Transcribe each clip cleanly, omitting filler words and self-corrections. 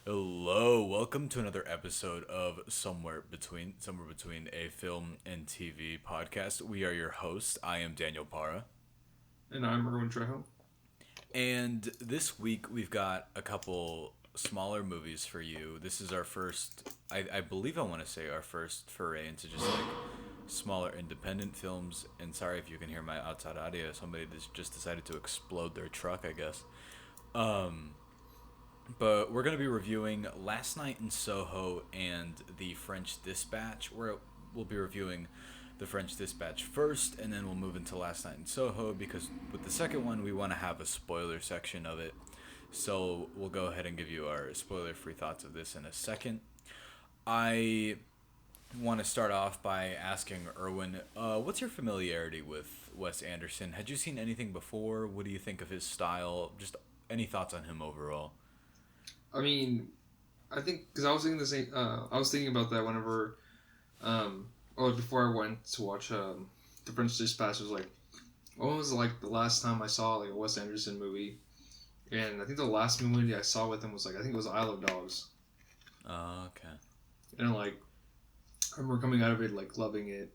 Hello, welcome to another episode of Somewhere Between a Film and TV podcast. We are your hosts. I am Daniel Para. And I'm Erwin Trejo. And this week we've got a couple smaller movies for you. This is our first, I believe I want to say our first foray into just like smaller independent films. And sorry if you can hear my outside audio. Somebody just decided to explode their truck, I guess. Um, But we're going to be reviewing Last Night in Soho and The French Dispatch. We'll be reviewing The French Dispatch first, and then we'll move into Last Night in Soho because with the second one, we want to have a spoiler section of it. So we'll go ahead and give you our spoiler free thoughts of this in a second. I want to start off by asking Erwin, what's your familiarity with Wes Anderson? Had you seen anything before? What do you think of his style? Just any thoughts on him overall? I mean, I think because I was thinking the same. I was thinking about that whenever, or before I went to watch the French Dispatch. Was like, when was like the last time I saw like a Wes Anderson movie? And I think the last movie I saw with him was like I think it was Isle of Dogs. Oh, okay. And like I remember coming out of it like loving it.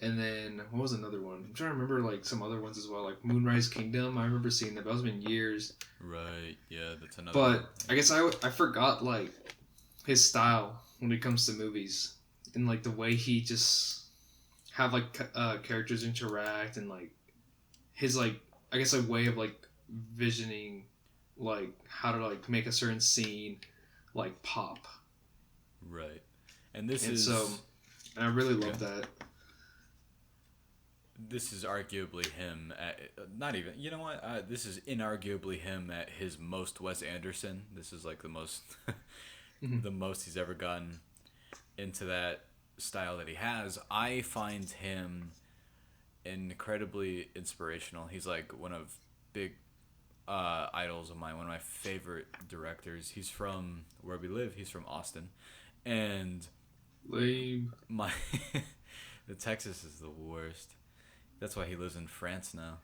And then what was another one? I'm trying to remember like some other ones as well, like Moonrise Kingdom. I remember seeing that, but it's been years. Right. Yeah, that's another one. But I guess I forgot like his style when it comes to movies and like the way he just have like characters interact and like his like I guess a way of like visioning like how to like make a certain scene like pop. Right. And this And so is and I really okay. love that. This is arguably him at not even. You know what? This is inarguably him at his most Wes Anderson. This is like the most Mhm. the most he's ever gotten into that style that he has. I find him incredibly inspirational. He's like one of big idols of mine, one of my favorite directors. He's from where we live. He's from Austin, and Lame. my the Texas is the worst. That's why he lives in France now,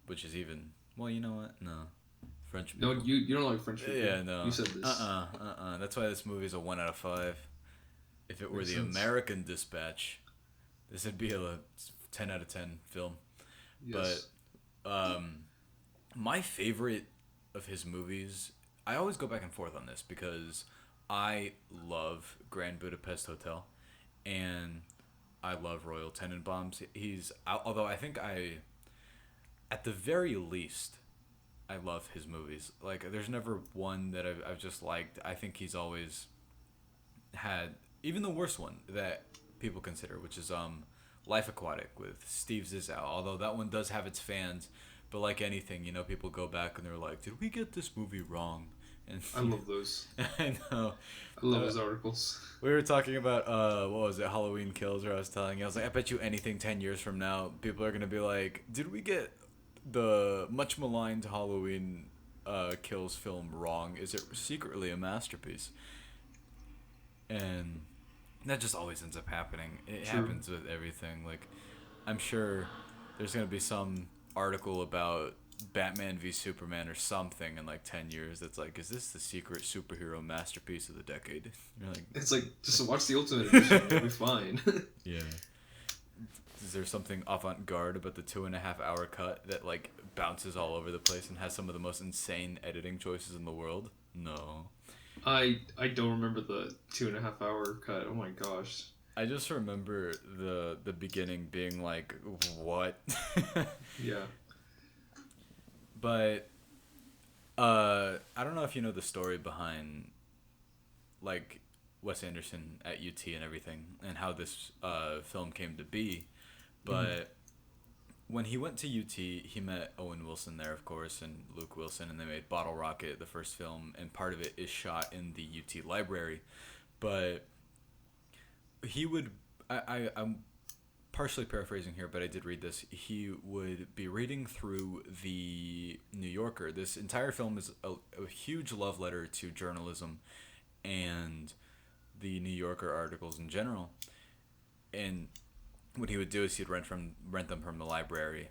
which is even well. You know what? No, French No, people. you don't like French people. Yeah, You no. said this. That's why this movie's a 1 out of 5. If it were Makes the sense. American Dispatch, this would be a 10 out of 10 film. But Yes. um, my favorite of his movies, I always go back and forth on this because I love Grand Budapest Hotel, and I love Royal Tenenbaums. Although I think at the very least, I love his movies. Like, there's never one that I've just liked. I think he's always had, even the worst one that people consider, which is Life Aquatic with Steve Zissou. Although that one does have its fans, but like anything, people go back and they're like, "Did we get this movie wrong?" And I love those. I know. I love Uh, those articles. we were talking about what was it, Halloween Kills, where I was telling you, I was like, I bet you anything 10 years from now, people are gonna be like, did we get the much maligned Halloween Kills film wrong? Is it secretly a masterpiece? And that just always ends up happening. It True. happens with everything. Like, I'm sure there's gonna be some article about Batman v Superman or something in like 10 years that's like, is this the secret superhero masterpiece of the decade? You're It's like just watch the Ultimate Edition. You'll like, be fine. yeah. Is there something avant-garde about the 2.5 hour cut that like bounces all over the place and has some of the most insane editing choices in the world? No. I don't remember the 2.5 hour cut. Oh my gosh. I just remember the beginning being like, what? Yeah. But I don't know if you know the story behind like Wes Anderson at UT and everything, and how this film came to be. Hmm. But when he went to UT, he met Owen Wilson there, of course, and Luke Wilson, and they made Bottle Rocket, the first film, and part of it is shot in the UT library. But he would, I'm partially paraphrasing here, but I did read this. He would be reading through the New Yorker. This entire film is a huge love letter to journalism and the New Yorker articles in general. And what he would do is he'd rent them from the library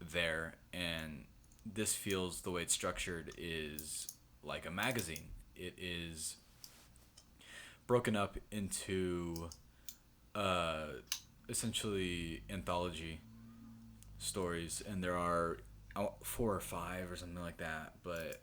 there, and this feels the way it's structured is like a magazine. it is broken up into uh, essentially anthology stories, and there are four or five or something like that. But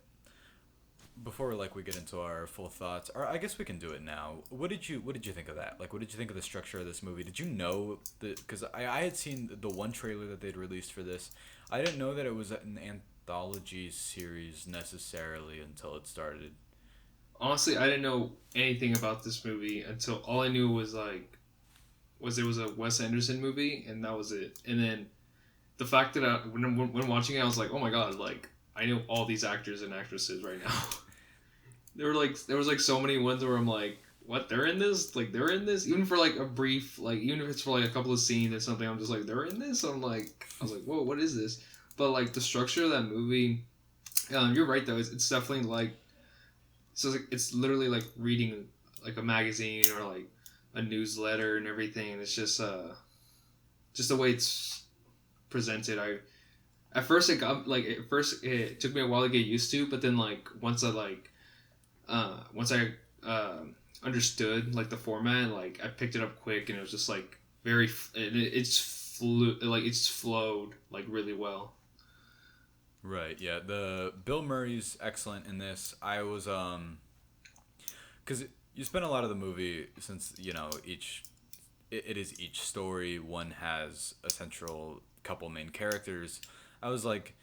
before like we get into our full thoughts, or I guess we can do it now. What did you think of that? Like, what did you think of the structure of this movie? Did you know that? Because I had seen the one trailer that they'd released for this. I didn't know that it was an anthology series necessarily until it started. Honestly, I didn't know anything about this movie until all I knew was it was a Wes Anderson movie, and that was it. And then the fact that when watching it, I was like, oh my god, like I know all these actors and actresses right now. There was like so many ones where I'm like, what, they're in this? Like they're in this? Even for like a brief, like even if it's for like a couple of scenes or something, I'm just like, they're in this? I was like, whoa, what is this? But like the structure of that movie, you're right though. It's definitely like it's literally like reading like a magazine or like a newsletter and everything. And it's just the way it's presented. At first it took me a while to get used to, but then like once I understood like the format, like I picked it up quick, and it was just like it's flowed like really well. Right. Yeah. The Bill Murray's excellent in this. I was because you spend a lot of the movie, since it is each story. One has a central couple main characters. I was like,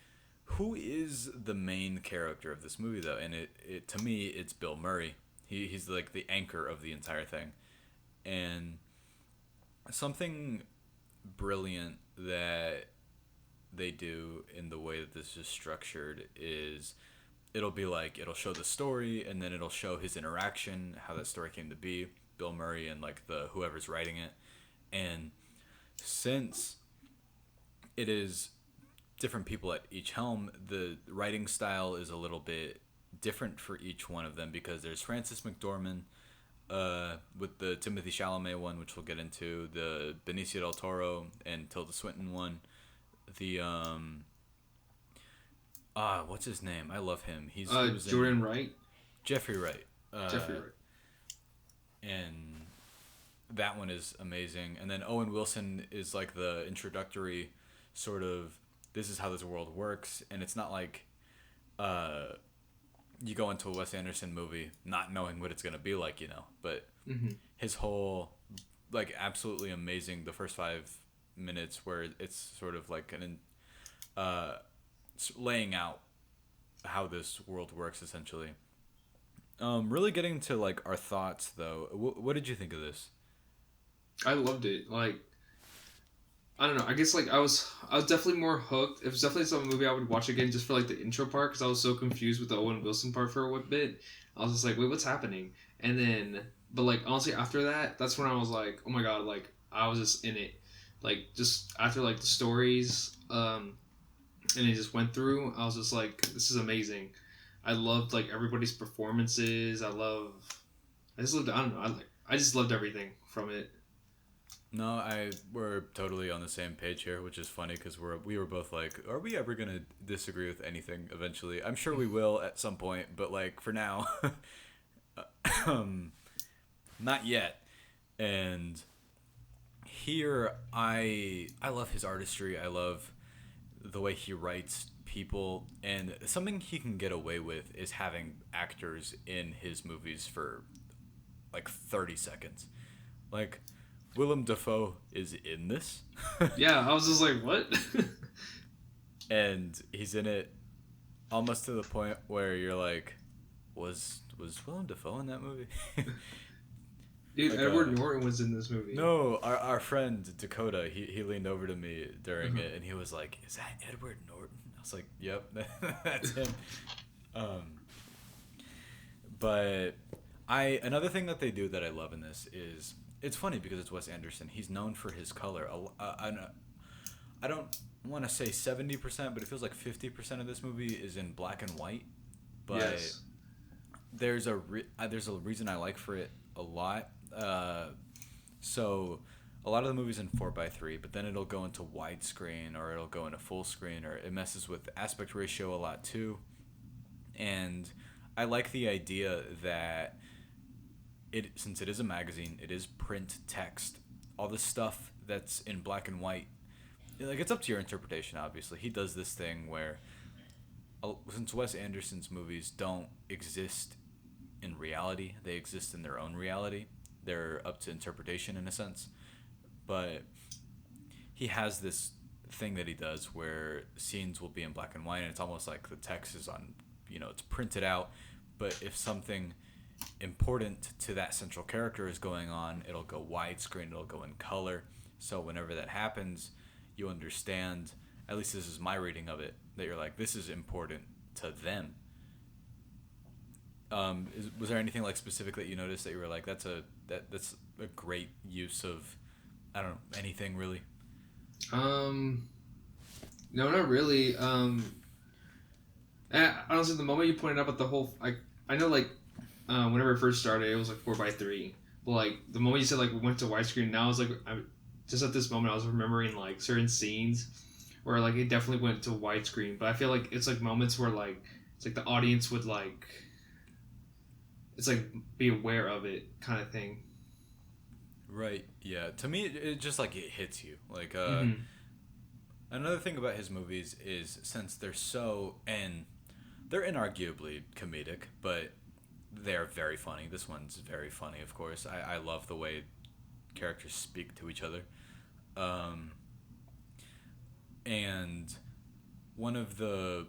who is the main character of this movie though? And it to me it's Bill Murray. He's like the anchor of the entire thing. And something brilliant that they do in the way that this is structured is it'll show the story, and then it'll show his interaction, how that story came to be, Bill Murray and like the whoever's writing it. And since it is different people at each helm, the writing style is a little bit different for each one of them, because there's Francis McDormand with the Timothy Chalamet one, which we'll get into, the Benicio del Toro and Tilda Swinton one, the what's his name? I love him. He was Jordan in Wright. Jeffrey Wright. Jeffrey Wright. And that one is amazing. And then Owen Wilson is like the introductory sort of, this is how this world works, and it's not like you go into a Wes Anderson movie not knowing what it's gonna be like, but his whole, like, absolutely amazing, the first 5 minutes where it's sort of like laying out how this world works essentially. Really getting to like our thoughts though. What did you think of this? I loved it. Like I don't know. I guess like I was definitely more hooked. It was definitely some movie I would watch again just for like the intro part, because I was so confused with the Owen Wilson part for a bit. I was just like, wait, what's happening? And then, but like honestly, after that, that's when I was like, oh my god, like I was just in it. Like just after like the stories, and it just went through, I was just like, this is amazing. I loved like everybody's performances. I just loved. I don't know. I just loved everything from it. No, we're totally on the same page here, which is funny because we were both like, are we ever gonna disagree with anything eventually? I'm sure we will at some point, but like for now, not yet. And here, I love his artistry. I love the way he writes people, and something he can get away with is having actors in his movies for like 30 seconds, like. Willem Dafoe is in this. Yeah, I was just like, what? And he's in it almost to the point where you're like, was Willem Dafoe in that movie? Dude, Like, Edward Norton was in this movie. no, our friend Dakota, he leaned over to me during it, and he was like, is that Edward Norton? I was like, yep, that's him. But another thing that they do that I love in this is, it's funny because it's Wes Anderson. He's known for his color. I don't want to say 70%, but it feels like 50% of this movie is in black and white. But Yes. there's a reason I like for it a lot. So a lot of the movies in 4:3, but then it'll go into widescreen, or it'll go into full screen, or it messes with aspect ratio a lot too. And I like the idea that it since it is a magazine, it is print text. All the stuff that's in black and white, like it's up to your interpretation. Obviously, he does this thing where since Wes Anderson's movies don't exist in reality, they exist in their own reality. They're up to interpretation in a sense, but he has this thing that he does where scenes will be in black and white, and it's almost like the text is on, it's printed out. But if something important to that central character is going on, it'll go widescreen, it'll go in color. So whenever that happens, you understand, at least this is my reading of it, that you're like, this is important to them. Was there anything like specific that you noticed that you were like, that's a great use of, I don't know, anything really? Um, no, not really. Honestly, the moment you pointed out about the whole, I know like, whenever it first started, it was like 4:3. But like the moment you said like we went to widescreen, now I was like, just at this moment I was remembering like certain scenes where like it definitely went to widescreen. But I feel like it's like moments where like it's like the audience would like it's like be aware of it kind of thing. Right. Yeah. To me, it just like it hits you. Like Mm-hmm. another thing about his movies is since they're inarguably comedic, but they're very funny. This one's very funny, of course. I love the way characters speak to each other. Um, and one of the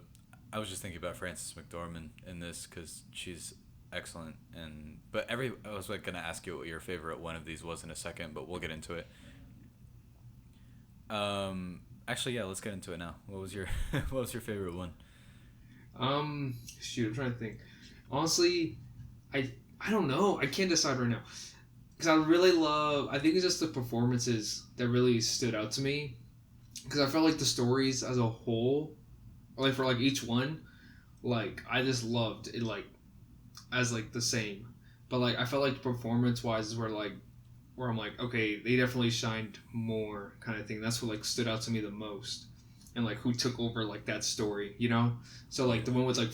I was just thinking about Frances McDormand in this because she's excellent. And but I was like gonna ask you what your favorite one of these was in a second, but we'll get into it. Actually, yeah, let's get into it now. What was your what was your favorite one? Shoot, I'm trying to think. Honestly, I I don't know. I can't decide right now because I really love. I think it's just the performances that really stood out to me because I felt like the stories as a whole, like for like each one, like I just loved it like as like the same. But like I felt like performance wise is where I'm like okay they definitely shined more kind of thing. That's what like stood out to me the most, and like who took over like that story, you know. So like the Yeah. one with like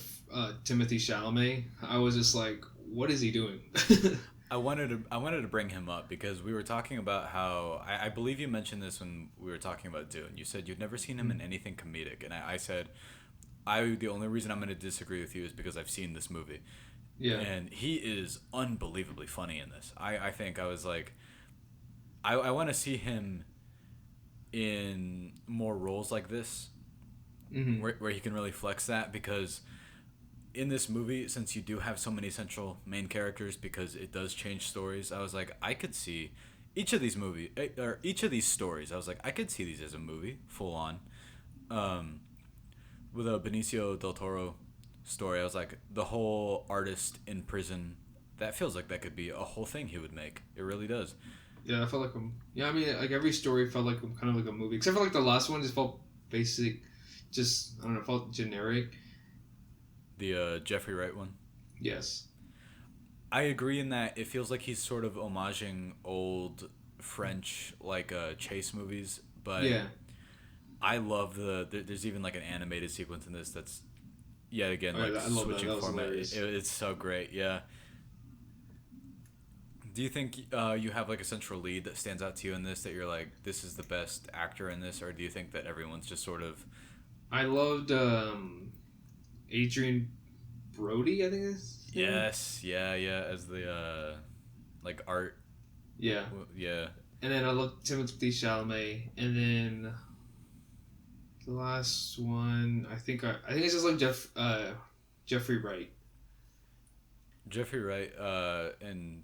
Timothy Chalamet, I was just like, what is he doing? I wanted to bring him up because we were talking about how I believe you mentioned this when we were talking about Dune. You said you'd never seen him in anything comedic, and I said the only reason I'm going to disagree with you is because I've seen this movie, Yeah. and he is unbelievably funny in this. I think I was like I want to see him in more roles like this Mm-hmm. where he can really flex that because in this movie, since you do have so many central main characters, because it does change stories, I was like, I could see each of these stories. I was like, I could see these as a movie, full on. Um, with a Benicio del Toro story, I was like, the whole artist in prison. That feels like that could be a whole thing he would make. It really does. Yeah, I felt like yeah, I mean, like every story felt like kind of like a movie, except for like the last one just felt basic, just I don't know, felt generic. The Jeffrey Wright one. Yes. I agree in that it feels like he's sort of homaging old French like chase movies, but Yeah. I love there's even like an animated sequence in this that's yet again Oh, like yeah, I love that. switching That was format. hilarious. It's so great. Yeah. Do you think you have like a central lead that stands out to you in this that you're like this is the best actor in this, or do you think that everyone's just sort of I loved Adrian Brody. I think is his name. yes, yeah, yeah, as the like art, Yeah. yeah, And then I loved Timothy Chalamet, and then the last one I think it's just like Jeffrey Wright. Jeffrey Wright, and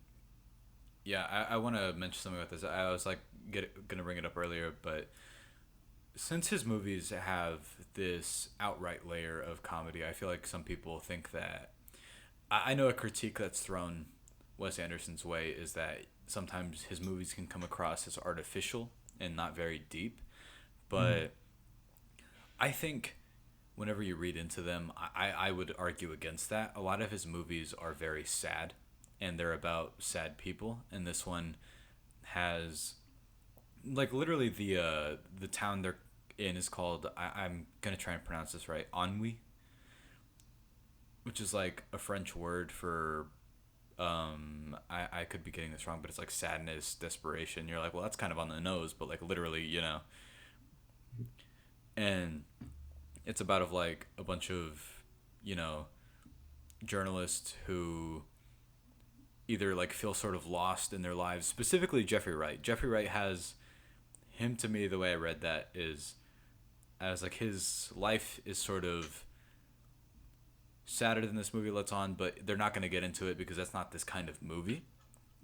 yeah, I want to mention something about this. I was like gonna bring it up earlier, but since his movies have this outright layer of comedy, I feel like some people think that I know a critique that's thrown Wes Anderson's way is that sometimes his movies can come across as artificial and not very deep, Mm. but I think whenever you read into them, I would argue against that. A lot of his movies are very sad, and they're about sad people, and this one has like literally the town they're in is called I'm gonna try and pronounce this right, Ennui. which is like a French word for I could be getting this wrong, but it's like sadness, desperation. You're like, well, that's kind of on the nose, but like literally, and it's about of like a bunch of, you know, journalists who either like feel sort of lost in their lives. Specifically, Jeffrey Wright. Jeffrey Wright has him to me. The way I read that is as like his life is sort of sadder than this movie lets on, but they're not going to get into it because that's not this kind of movie.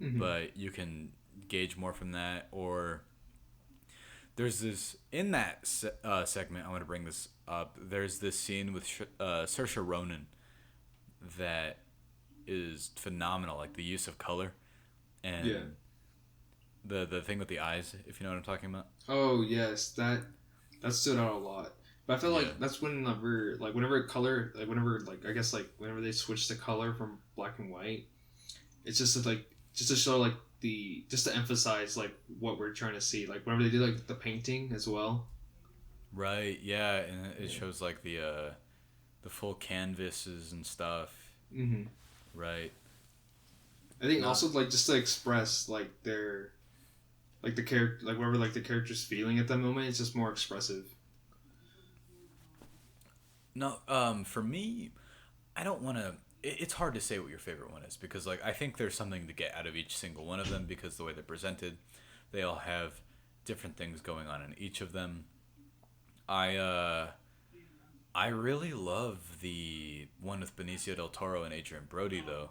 Mm-hmm. But you can gauge more from that. Or there's this in that segment. I want to bring this up. There's this scene with Saoirse Ronan that is phenomenal. Like the use of color and Yeah. the thing with the eyes. If you know what I'm talking about. Oh yes, that stood out a lot. But I feel Yeah. like that's whenever like whenever color like whenever like I guess like whenever they switch the color from black and white, it's just to, like just to show like the just to emphasize like what we're trying to see. Like whenever they do like the painting as well. Right. Yeah, and it Yeah. shows like the full canvases and stuff. Mm-hmm. Right. I think Not also like just to express like their like the character like whatever like the character's feeling at that moment, it's just more expressive. no. For me, I don't want to. It's hard to say what your favorite one is because like I think there's something to get out of each single one of them because the way they're presented, they all have different things going on in each of them. I uh I really love the one with Benicio del Toro and Adrian Brody though.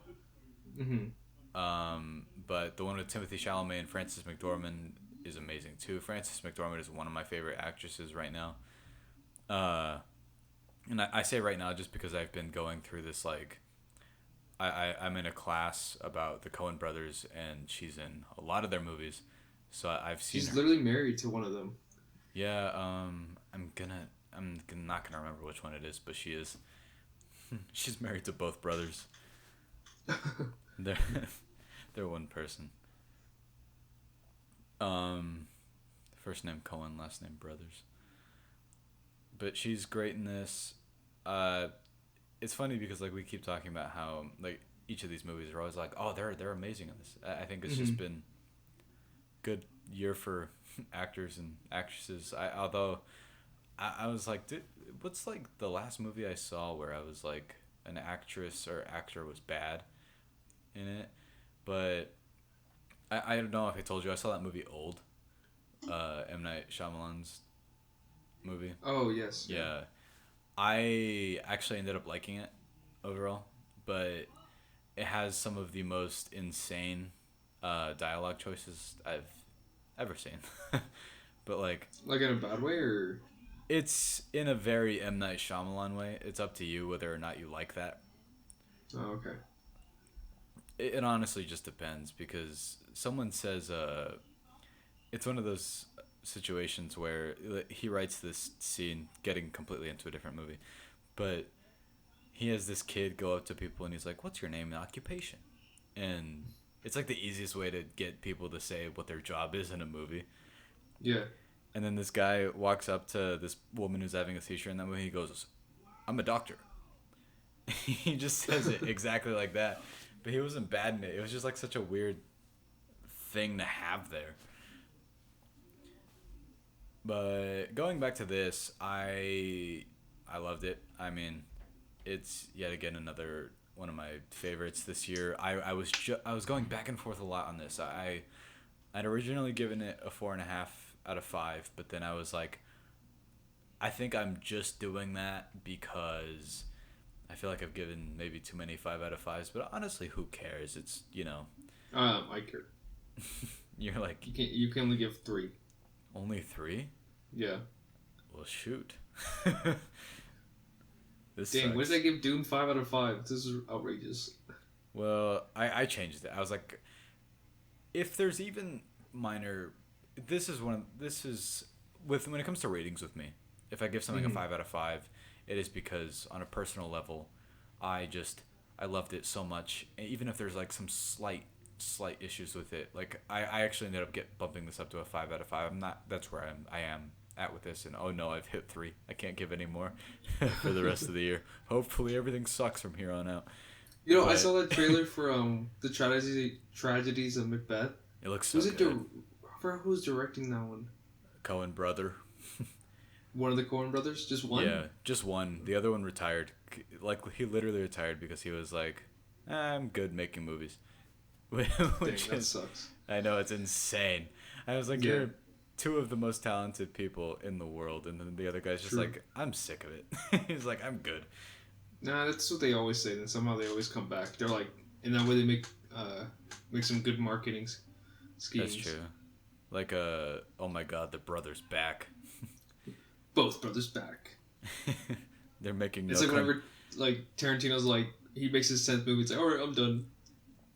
Mm-hmm. But the one with Timothy Chalamet and Frances McDormand is amazing too. Frances McDormand is one of my favorite actresses right now. Uh, and I say right now just because I've been going through this like I'm in a class about the Coen brothers and she's in a lot of their movies, so I've seen She's her. literally married to one of them. Yeah, not gonna remember which one it is, but she is. She's married to both brothers. They're they're one person. Um, First name Cohen, last name Brothers. But she's great in this. Uh, it's funny because like we keep talking about how like each of these movies are always like, oh, they're amazing in this. I think it's Mm-hmm. just been good year for actors and actresses. Although I was like, what's like the last movie I saw where I was like an actress or actor was bad in it, but I don't know if I told you I saw that movie Old, M Night Shyamalan's movie. Oh yes, yeah. Yeah, I actually ended up liking it overall, but it has some of the most insane dialogue choices I've ever seen. But like, Like in a bad way or it's in a very M Night Shyamalan way. It's up to you whether or not you like that. oh okay. It honestly just depends because someone says it's one of those situations where he writes this scene getting completely into a different movie, but he has this kid go up to people and he's like, "What's your name and occupation?" And it's like the easiest way to get people to say what their job is in a movie. Yeah. And then this guy walks up to this woman who's having a seizure in that movie. He goes, "I'm a doctor." He just says it exactly like that. But he wasn't bad in it. It was just like such a weird thing to have there. But going back to this, I loved it. I mean, it's yet again another one of my favorites this year. I was going back and forth a lot on this. I'd originally given it a 4.5 out of 5, but then I was like, I think I'm just doing that because I feel like I've given maybe too many 5 out of 5s. But honestly, who cares? It's I care. you're like You can only give three. only 3. Yeah. Well, shoot. This Dang, what sucks. did I give Dune 5 out of 5? This is outrageous. Well, I changed it. I was like, if there's even minor, this is with when it comes to ratings with me. If I give something a Mm-hmm. 5 out of 5, it is because on a personal level, I just I loved it so much. And even if there's like some slight issues with it, like I actually ended up bumping this up to a 5 out of 5. I'm not. That's where I am at with this, and oh no, I've hit 3. I can't give any more for the rest of the year. Hopefully everything sucks from here on out. You know, I But saw that trailer for the tragedies of Macbeth. it looks so Who's it? good. I forgot who's directing that one. Coen brother. One of the Coen brothers, just one. Yeah, just one. The other one retired. Like he literally retired because he was like, I'm good making movies. Dang, Which that is, sucks. I know it's insane. I was like, Yeah. you're two of the most talented people in the world, and then the other guy's just True. like, I'm sick of it. He's like, I'm good. Nah, that's what they always say. Then somehow they always come back. They're like, in that way they make some good marketing schemes. That's true. Like oh my god, the brother's back. Both brothers back. They're making. It's no like whenever like Tarantino's like he makes his 10th movie. It's like, all right, I'm done.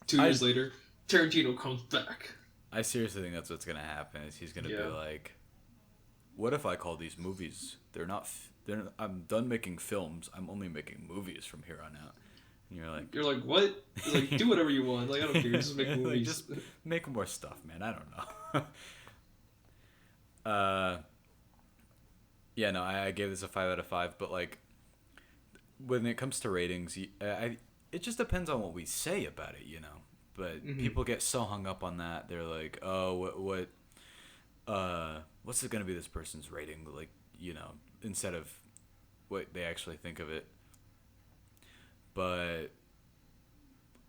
2 years later, Tarantino comes back. I seriously think that's what's gonna happen. Is he's gonna be Yeah. like, what if I call these movies? They're not. I'm done making films. I'm only making movies from here on out. And You're like, what? He's like, do whatever you want. Like, I don't care. Just make like, movies. just make more stuff, man. I don't know. Yeah, no, I gave this a 5 out of 5, but like, when it comes to ratings, it just depends on what we say about it, you know. But people get so hung up on that. They're like, oh, what's it gonna be this person's rating? Like, you know, instead of what they actually think of it. But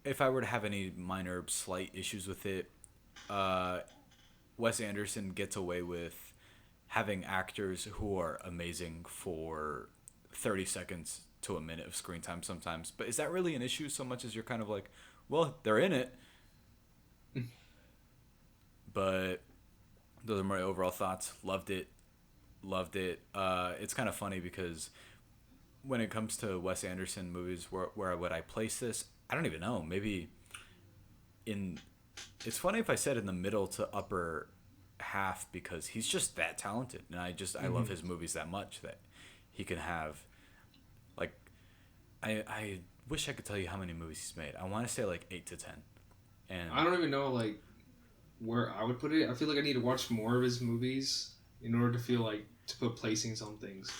if I were to have any minor, slight issues with it, Wes Anderson gets away with having actors who are amazing for 30 seconds to a minute of screen time sometimes. But is that really an issue so much as you're kind of like, well, they're in it. But those are my overall thoughts. Loved it. It's kind of funny because when it comes to Wes Anderson movies, where would I place this? I don't even know. Maybe in... It's funny if I said in the middle to upper half because he's just that talented. And I love his movies that much that he can have... Like, I wish I could tell you how many movies he's made. I want to say like 8 to 10. And I don't even know like where I would put it. I feel like I need to watch more of his movies in order to feel like to put placings on things.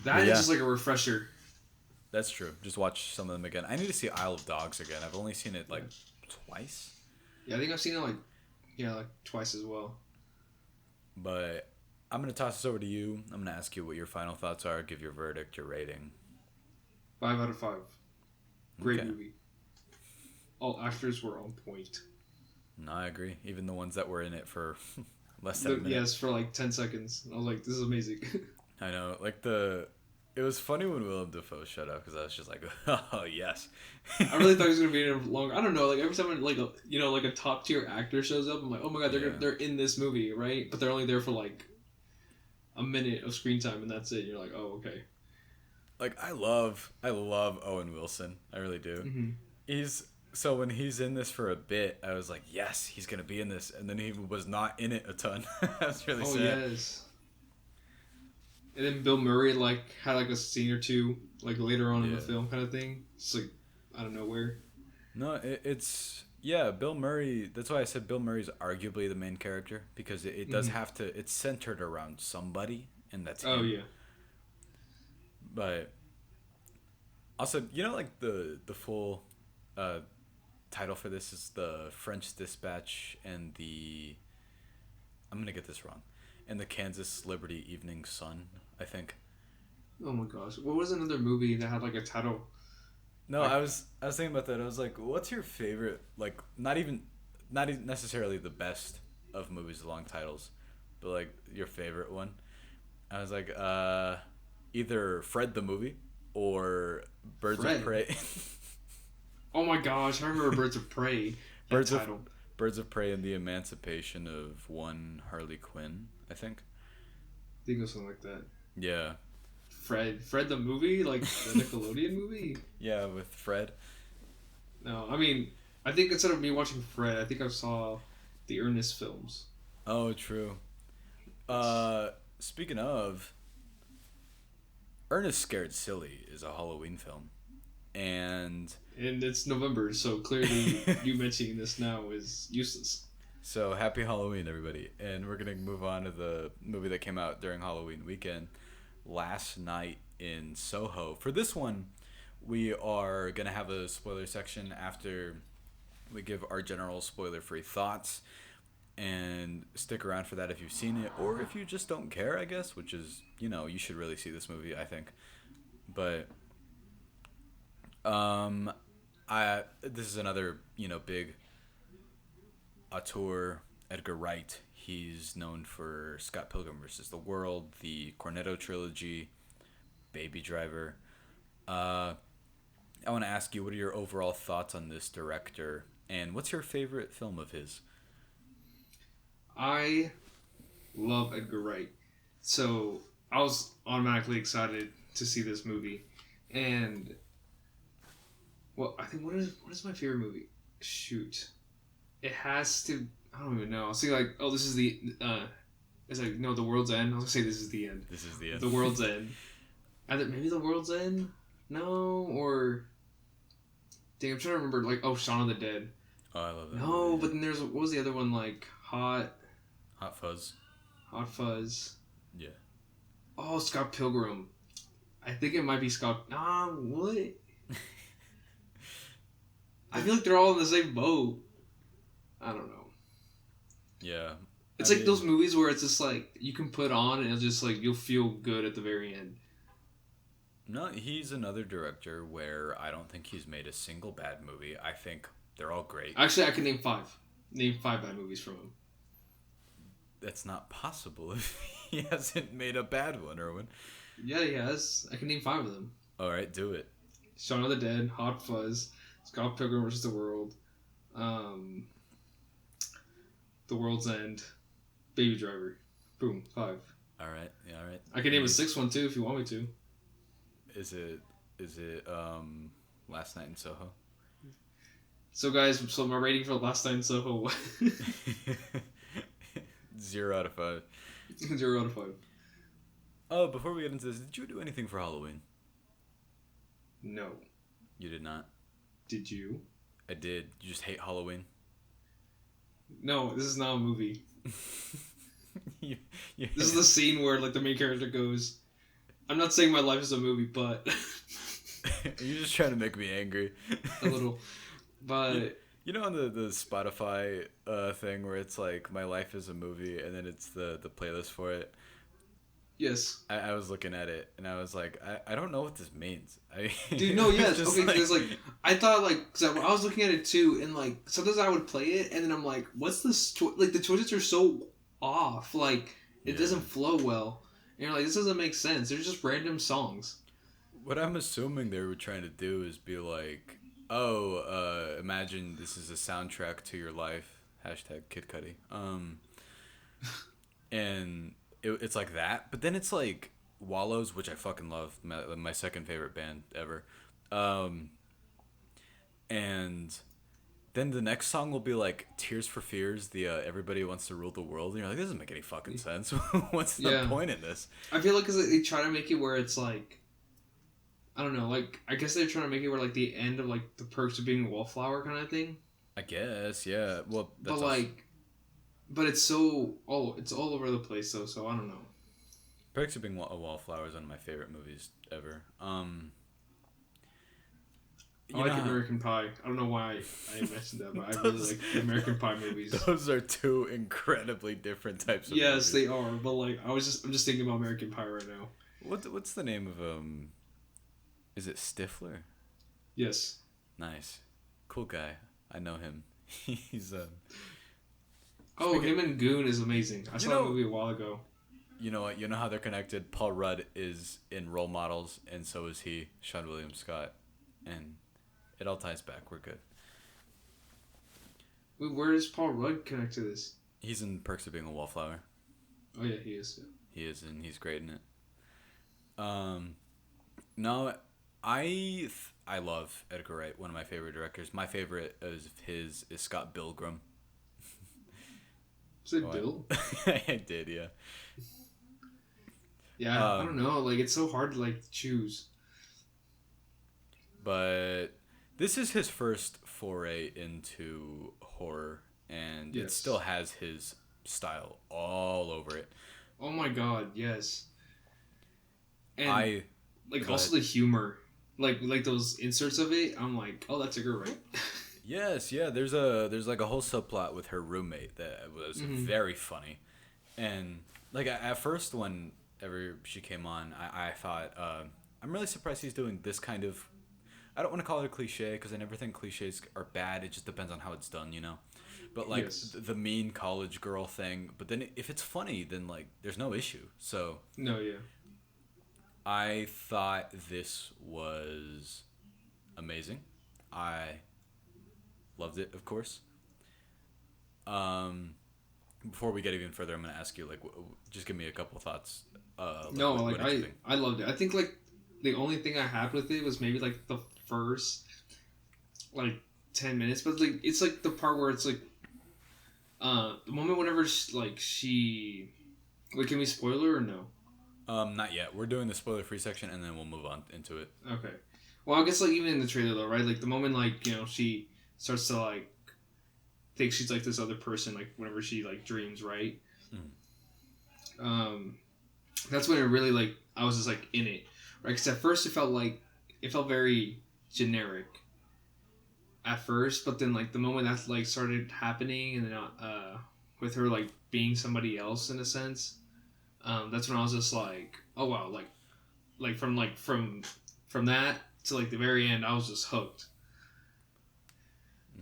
That is just like a refresher. That's true. Just watch some of them again. I need to see Isle of Dogs again. I've only seen it like twice. Yeah, I think I've seen it like twice as well. But I'm gonna toss this over to you. I'm gonna ask you what your final thoughts are. Give your verdict, your rating. 5 out of 5. Great Okay. movie. All actors were on point. No, I agree. Even the ones that were in it for less than a minute. Yes, for like 10 seconds. I was like, this is amazing. I know. It was funny when Willem Dafoe showed up because I was just like, oh yes. I really thought he was gonna be in it long. I don't know. Like every time like a top tier actor shows up, I'm like, oh my god, they're in this movie, right? But they're only there for like a minute of screen time, and that's it. And you're like, oh okay. Like I love Owen Wilson. I really do. Mm-hmm. So when he's in this for a bit, I was like, yes, he's gonna be in this, and then he was not in it a ton. I was really sad. Yes. And then Bill Murray had a scene or two later on in the film kind of thing. It's like out of nowhere. No, it's Bill Murray. That's why I said Bill Murray's arguably the main character because it does have to. It's centered around somebody, and that's him. Oh yeah. But also, like the full title for this is the French Dispatch and the... I'm gonna get this wrong. And the Kansas Liberty Evening Sun, I think. Oh my gosh, what was another movie that had a title? No, I was thinking about that. I was like, what's your favorite? Like, not even necessarily the best of movies with long titles, but like your favorite one. I was like, either Fred the movie or Birds of Prey. Oh my gosh, I remember Birds of Prey. Birds of Prey and the Emancipation of One Harley Quinn, I think. I think it was something like that. Yeah. Fred the movie? Like the Nickelodeon movie? Yeah, with Fred. No, I mean, I think instead of me watching Fred, I think I saw the Ernest films. Oh, true. Speaking of, Ernest Scared Silly is a Halloween film. And it's November, so clearly you mentioning this now is useless. So happy Halloween, everybody. And we're going to move on to the movie that came out during Halloween weekend, Last Night in Soho. For this one, we are going to have a spoiler section after we give our general spoiler free thoughts. And stick around for that if you've seen it, or if you just don't care, I guess, which is, you should really see this movie, I think. But I this is another, big auteur, Edgar Wright. He's known for Scott Pilgrim versus the World, the Cornetto trilogy, Baby Driver. I want to ask you, what are your overall thoughts on this director, and what's your favorite film of his? I love Edgar Wright, so I was automatically excited to see this movie. And well, I think what is my favorite movie? Shoot, it has to. I don't even know. I was thinking like, oh, this is the. It's like no, The World's End. I was gonna say this is the end. This is the end. The World's End. Either maybe The World's End. No, or. Dang, I'm trying to remember. Like, oh, Shaun of the Dead. Oh, I love that. No, movie. but then there's what was the other one like Hot Fuzz. Hot Fuzz. Yeah. Oh, Scott Pilgrim. I think it might be Scott. What? I feel like they're all in the same boat. I don't know. Yeah. It's like those movies where it's just like you can put on and it's just like you'll feel good at the very end. No, he's another director where I don't think he's made a single bad movie. I think they're all great. Actually, I can name 5. Name 5 bad movies from him. That's not possible if he hasn't made a bad one, Erwin. Yeah, he has. I can name 5 of them. All right, do it. Shaun of the Dead, Hot Fuzz, Scott Pilgrim vs. the World, The World's End, Baby Driver. Boom, 5. All right, yeah, all right. I can name a 6th one too if you want me to. Is it Last Night in Soho? So guys, so my rating for Last Night in Soho 0 out of 5. 0 out of 5. Oh, before we get into this, did you do anything for Halloween? No. You did not. Did you? I did. You just hate Halloween? No, this is not a movie. you This is the scene where like the main character goes, I'm not saying my life is a movie, but You're just trying to make me angry. a little. But you know on the Spotify thing where it's like my life is a movie and then it's the playlist for it. yes. I was looking at it and I was like, I don't know what this means. Dude, no, yes. just Okay, because like I thought like cause I was looking at it too, and like sometimes I would play it and then I'm like, what's this? Like the choices are so off. Like it doesn't flow well. And you're like, this doesn't make sense. They're just random songs. What I'm assuming they were trying to do is be like, oh, imagine this is a soundtrack to your life. Hashtag Kid Cudi. And it's like that, but then it's like Wallows, which I fucking love, my second favorite band ever. And then the next song will be like Tears for Fears, the Everybody Wants to Rule the World, and you're like, this doesn't make any fucking sense. What's the point in this? I feel like 'cause they try to make it where it's like, I don't know, like I guess they're trying to make it where like the end of like the Perks of Being a Wallflower kind of thing. I guess, yeah. Well, that's But like, but it's it's all over the place though. So I don't know. Perks of Being a Wallflower is one of my favorite movies ever. I like American Pie. I don't know why I mentioned that, but I really like the American Pie movies. Those are two incredibly different types of yes, movies. they are. But like, I'm just thinking about American Pie right now. What's the name of Is it Stifler? Yes. Nice, cool guy. I know him. He's him and Goon is amazing. I saw that movie a while ago. You know what? You know how they're connected. Paul Rudd is in Role Models, and so is he, Sean William Scott, and it all ties back. We're good. Wait, where does Paul Rudd connect to this? He's in Perks of Being a Wallflower. Oh yeah, he is. Yeah. He is, and he's great in it. No, I love Edgar Wright. One of my favorite directors. My favorite of his is Scott Pilgrim. Is it Bill? I did, yeah. Yeah, I don't know. Like, it's so hard to like choose. But this is his first foray into horror, and it still Yes. has his style all over it. Oh my god, yes. And I like Go ahead. also the humor, like those inserts of it. I'm like, oh, that's a girl, right? Yes, yeah. There's like a whole subplot with her roommate that was Hmm. very funny, and like at first whenever she came on, I thought I'm really surprised he's doing this kind of. I don't want to call it a cliche because I never think cliches are bad. It just depends on how it's done, you know. But like Yes. the mean college girl thing. But then if it's funny, then like there's no issue. So No, yeah. I thought this was amazing. I loved it, of course. Um, Before we get even further, I'm gonna ask you like, just give me a couple thoughts. Like No, like what did you think? I loved it. I think like the only thing I had with it was maybe like the first like 10 minutes, but like it's like the part where it's like the moment whenever she wait, can we spoiler or no? Not yet. We're doing the spoiler-free section, and then we'll move on into it. Okay. Well, I guess like even in the trailer though, right? Like the moment like she starts to like think she's like this other person, like whenever she like dreams, right? Mm. Um, that's when it really like I was just like in it, right? Because at first it felt very generic at first, but then like the moment that like started happening, and then with her like being somebody else in a sense, that's when I was just like, oh wow, from that to like the very end, I was just hooked.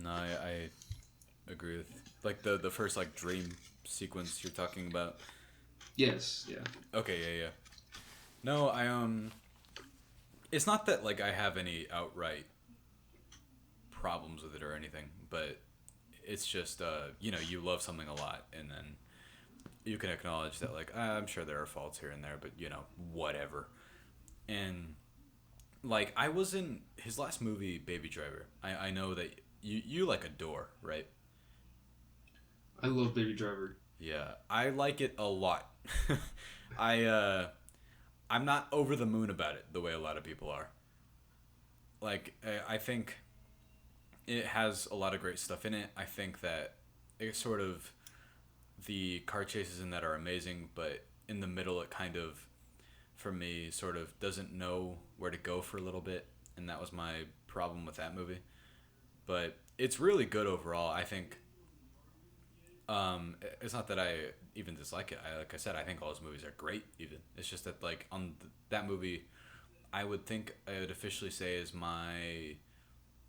No, I agree with like the first like dream sequence you're talking about. Yes, yeah. Okay, yeah, yeah. No, it's not that like I have any outright problems with it or anything, but it's just you love something a lot, and then you can acknowledge that like I'm sure there are faults here and there, but whatever. And like I was in his last movie, Baby Driver. I know that you like Adore, right? I love Baby Driver. Yeah, I like it a lot. I I'm not over the moon about it the way a lot of people are. Like I think it has a lot of great stuff in it. I think that it sort of the car chases in that are amazing, but in the middle it kind of for me sort of doesn't know where to go for a little bit, and that was my problem with that movie. But it's really good overall. I think it's not that I even dislike it. Like I said, I think all his movies are great. Even it's just that like on that movie, I would think I would officially say is my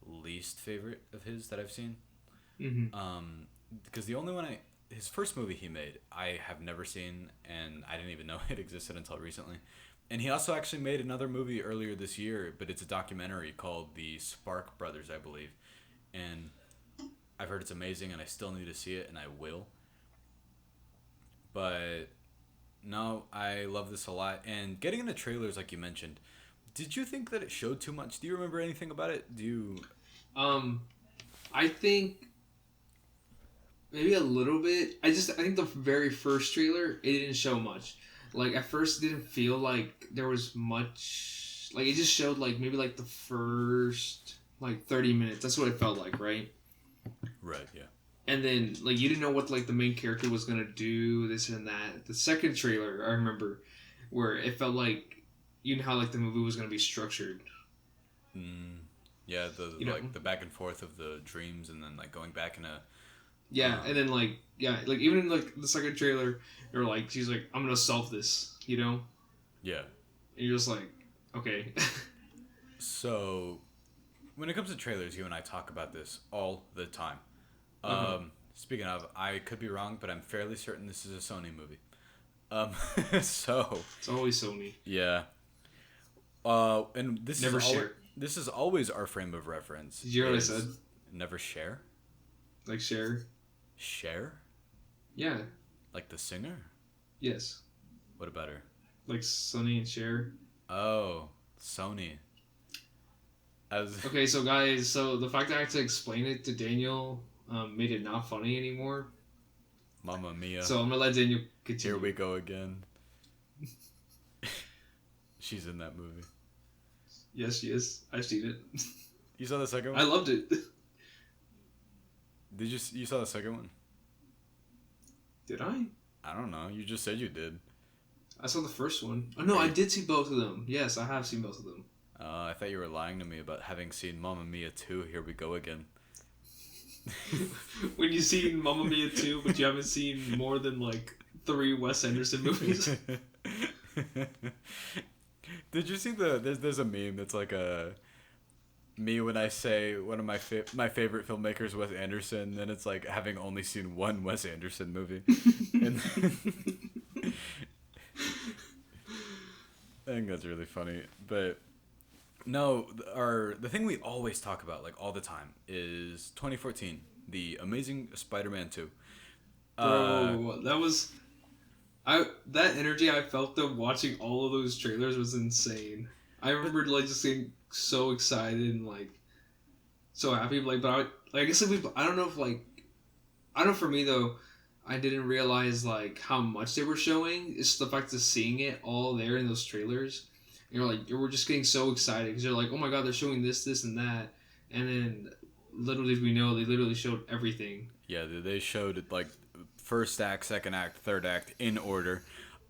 least favorite of his that I've seen. Hmm. Because the only one his first movie he made I have never seen, and I didn't even know it existed until recently. And he also actually made another movie earlier this year, but it's a documentary called The Spark Brothers, I believe. And I've heard it's amazing, and I still need to see it, and I will. But no, I love this a lot. And getting into trailers, like you mentioned, did you think that it showed too much? Do you remember anything about it? Do you? Um, I think maybe a little bit. I think the very first trailer it didn't show much. Like at first, it didn't feel like there was much. Like it just showed like maybe like the first like 30 minutes. That's what it felt like, right? Right. Yeah. And then like you didn't know what like the main character was gonna do this and that. The second trailer I remember where it felt like you know how like the movie was gonna be structured. Mm, yeah. The You know, like the back and forth of the dreams, and then like going back in a. yeah, and then like yeah, like even in like the second trailer, you're like she's like I'm gonna solve this, you know, Yeah. and you're just like okay. So, when it comes to trailers, you and I talk about this all the time. Uh-huh. Speaking of, I could be wrong, but I'm fairly certain this is a Sony movie. Um, so It's always Sony. yeah. And Never share. this is always our frame of reference. Did you hear what I said? Is never share. Like share. Share, Yeah. like the singer. Yes. What about her? Like Sony and share. Oh, Sony. As Okay, so guys, so the fact that I had to explain it to Daniel made it not funny anymore. Mamma Mia. So I'm gonna let Daniel Here continue. we go again. She's in that movie. Yes, she is. I've seen it. You saw the second I one? loved it. You saw the second one? Did I? I don't know. You just said you did. I saw the first one. Oh no, I did see both of them. Yes, I have seen both of them. I thought you were lying to me about having seen Mamma Mia 2. Here we go again. When you've seen Mamma Mia 2, but you haven't seen more than like 3 Wes Anderson movies. Did you see there's a meme that's like a me when I say one of my favorite filmmakers, Wes Anderson, and it's like having only seen one Wes Anderson movie. And I think that's really funny. But no, the thing we always talk about like all the time is 2014, The Amazing Spider-Man 2. Bro, that energy I felt though watching all of those trailers was insane. I remember like just getting so excited and like so happy. Like, but I guess like, I don't know if like I don't know, for me though, I didn't realize like how much they were showing. It's the fact of seeing it all there in those trailers. You're like we're just getting so excited because you're like, oh my god, they're showing this, and that, and then little did we know they literally showed everything. Yeah, they showed it like first act, second act, third act in order.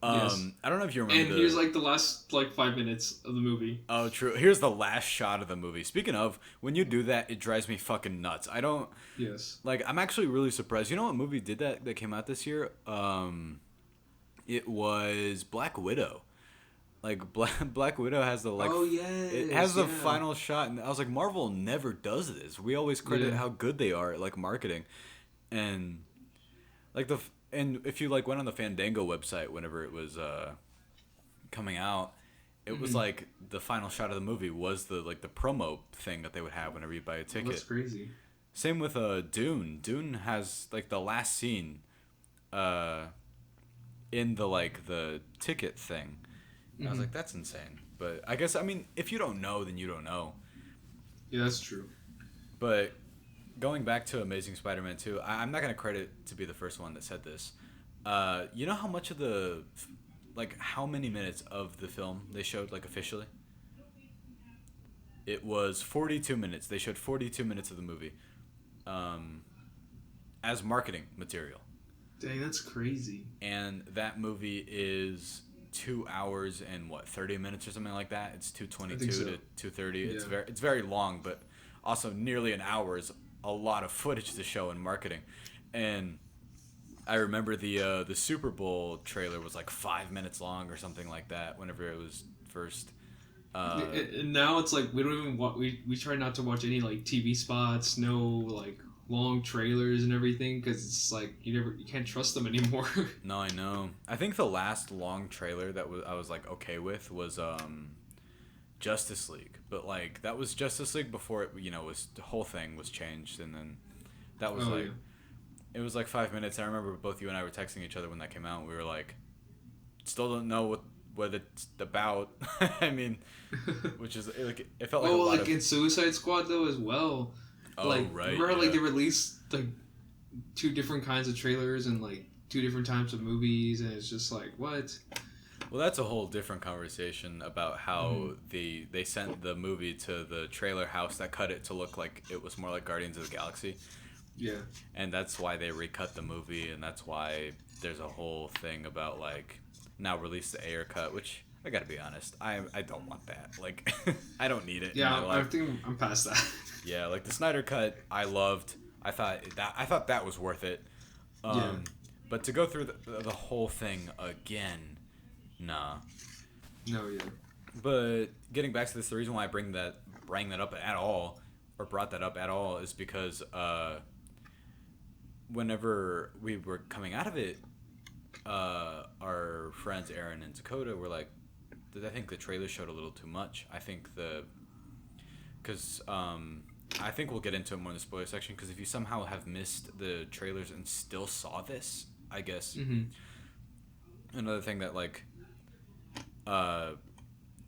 Yes. I don't know if you remember. And here's like the last like 5 minutes of the movie. Oh, true. Here's the last shot of the movie. Speaking of, when you do that, it drives me fucking nuts. I don't. Yes. Like, I'm actually really surprised. You know what movie did that came out this year? It was Black Widow. Like Black Widow has the like. Oh yes. It has the final shot, and I was like, Marvel never does this. We always credit how good they are at like marketing, and like and if you like went on the Fandango website whenever it was coming out, it was like the final shot of the movie was the like the promo thing that they would have whenever you buy a ticket. That's crazy. Same with Dune. Dune has like the last scene in the like the ticket thing. And I was like, that's insane. But I guess, I mean, if you don't know, then you don't know. Yeah, that's true. But going back to Amazing Spider-Man 2, I'm not going to credit to be the first one that said this. You know how much of like, how many minutes of the film they showed, like, officially? It was 42 minutes. They showed 42 minutes of the movie as marketing material. Dang, that's crazy. And that movie is 2 hours and 30 minutes or something like that. It's 2:22 to 2:30. Yeah. It's very long, but also nearly an hour is a lot of footage to show in marketing. And I remember the Super Bowl trailer was like 5 minutes long or something like that whenever it was first. And now it's like we don't even we try not to watch any like TV spots, no like long trailers and everything, because it's like you can't trust them anymore. No, I know. I think the last long trailer that I was like okay with was Justice League, but like that was Justice League before it was the whole thing was changed, and then that was it was like 5 minutes. I remember both you and I were texting each other when that came out. And we were like, still don't know what it's about. I mean, which is like it felt like a lot like in Suicide Squad though as well. Oh, like, right. Remember how, like, they released like 2 different kinds of trailers and like 2 different types of movies, and it's just like what? Well, that's a whole different conversation about how they sent the movie to the trailer house that cut it to look like it was more like Guardians of the Galaxy. Yeah. And that's why they recut the movie, and that's why there's a whole thing about like now release the Ayer cut, which I gotta be honest, I don't want that. Like, I don't need it. Yeah, I think I'm past that. Yeah, like the Snyder cut, I loved. I thought that was worth it. But to go through the whole thing again, nah. No, yeah. But getting back to this, the reason why I brought that up at all is because whenever we were coming out of it, our friends Aaron and Dakota were like, I think the trailer showed a little too much. I think I think we'll get into it more in the spoiler section, because if you somehow have missed the trailers and still saw this, I guess another thing that like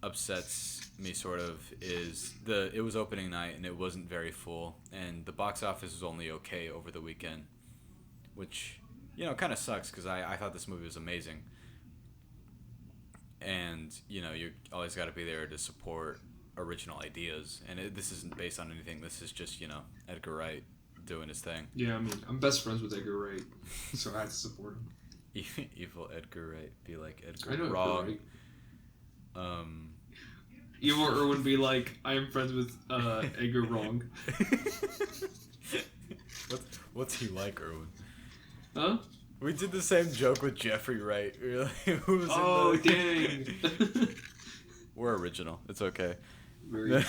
upsets me sort of is it was opening night and it wasn't very full, and the box office was only okay over the weekend, which kind of sucks, because I thought this movie was amazing. And you always got to be there to support original ideas, and this isn't based on anything. This is just Edgar Wright doing his thing. Yeah, I mean, I'm best friends with Edgar Wright, so I had to support him. Evil Edgar Wright. Be like Edgar I know Wrong. Edgar Wright. Evil Erwin be like, I am friends with Edgar Wrong. What's he like, Erwin? Huh? We did the same joke with Jeffrey Wright. Who's dang. We're original. It's okay. Very.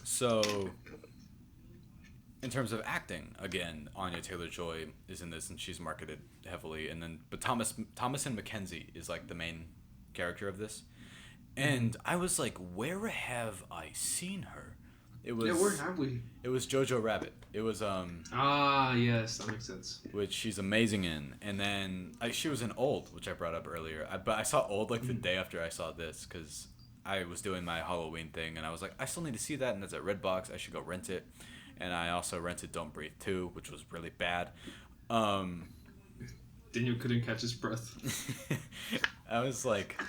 So, in terms of acting, again, Anya Taylor-Joy is in this, and she's marketed heavily. And then, but Thomasin McKenzie is like the main character of this. And I was like, where have I seen her? It was. Yeah, where have we? It was Jojo Rabbit. It was Yes, that makes sense. which she's amazing in, and then she was in Old, which I brought up earlier. But I saw Old like the day after I saw this because I was doing my Halloween thing, and I was like, I still need to see that, and it's at Redbox. I should go rent it. And I also rented Don't Breathe 2, which was really bad. Daniel couldn't catch his breath. I was like,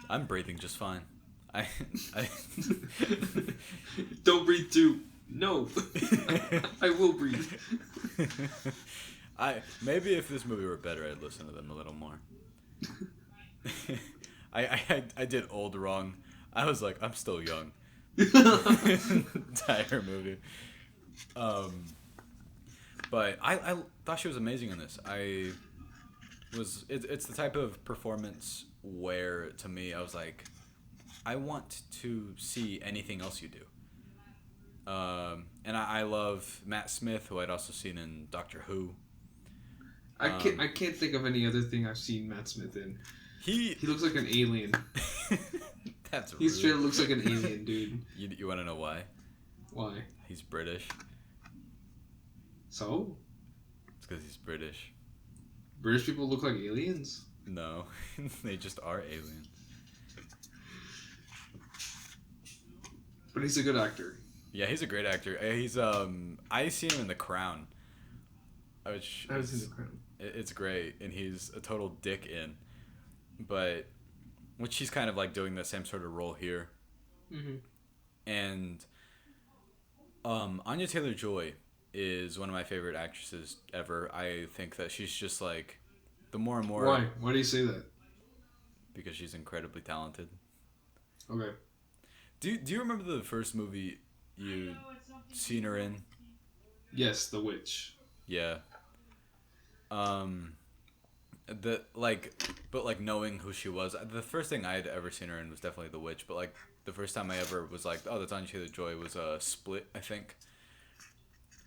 I'm breathing just fine. I Don't breathe too. No. I will breathe. Maybe if this movie were better, I'd listen to them a little more. I did Old wrong. I was like, I'm still young. Entire movie. But I thought she was amazing in this. It's the type of performance where, to me, I was like, I want to see anything else you do. And I love Matt Smith, who I'd also seen in Doctor Who. I can't think of any other thing I've seen Matt Smith in. He looks like an alien. That's rude. He straight looks like an alien, dude. You want to know why? Why? He's British. So? It's because he's British. British people look like aliens? No, they just are aliens. But he's a good actor. Yeah, he's a great actor. He's I see him in The Crown. Which I haven't seen The Crown. It's great, and he's a total dick in, but which he's kind of like doing the same sort of role here. Mm-hmm. And Anya Taylor-Joy is one of my favorite actresses ever. I think that she's just like the more and more. Why? Why do you say that? Because she's incredibly talented. Okay. Do you remember the first movie you seen her in? Yes, The Witch. Yeah. But knowing who she was, the first thing I had ever seen her in was definitely The Witch. But like the first time I ever was like, oh, that's Anya Taylor-Joy was Split, I think.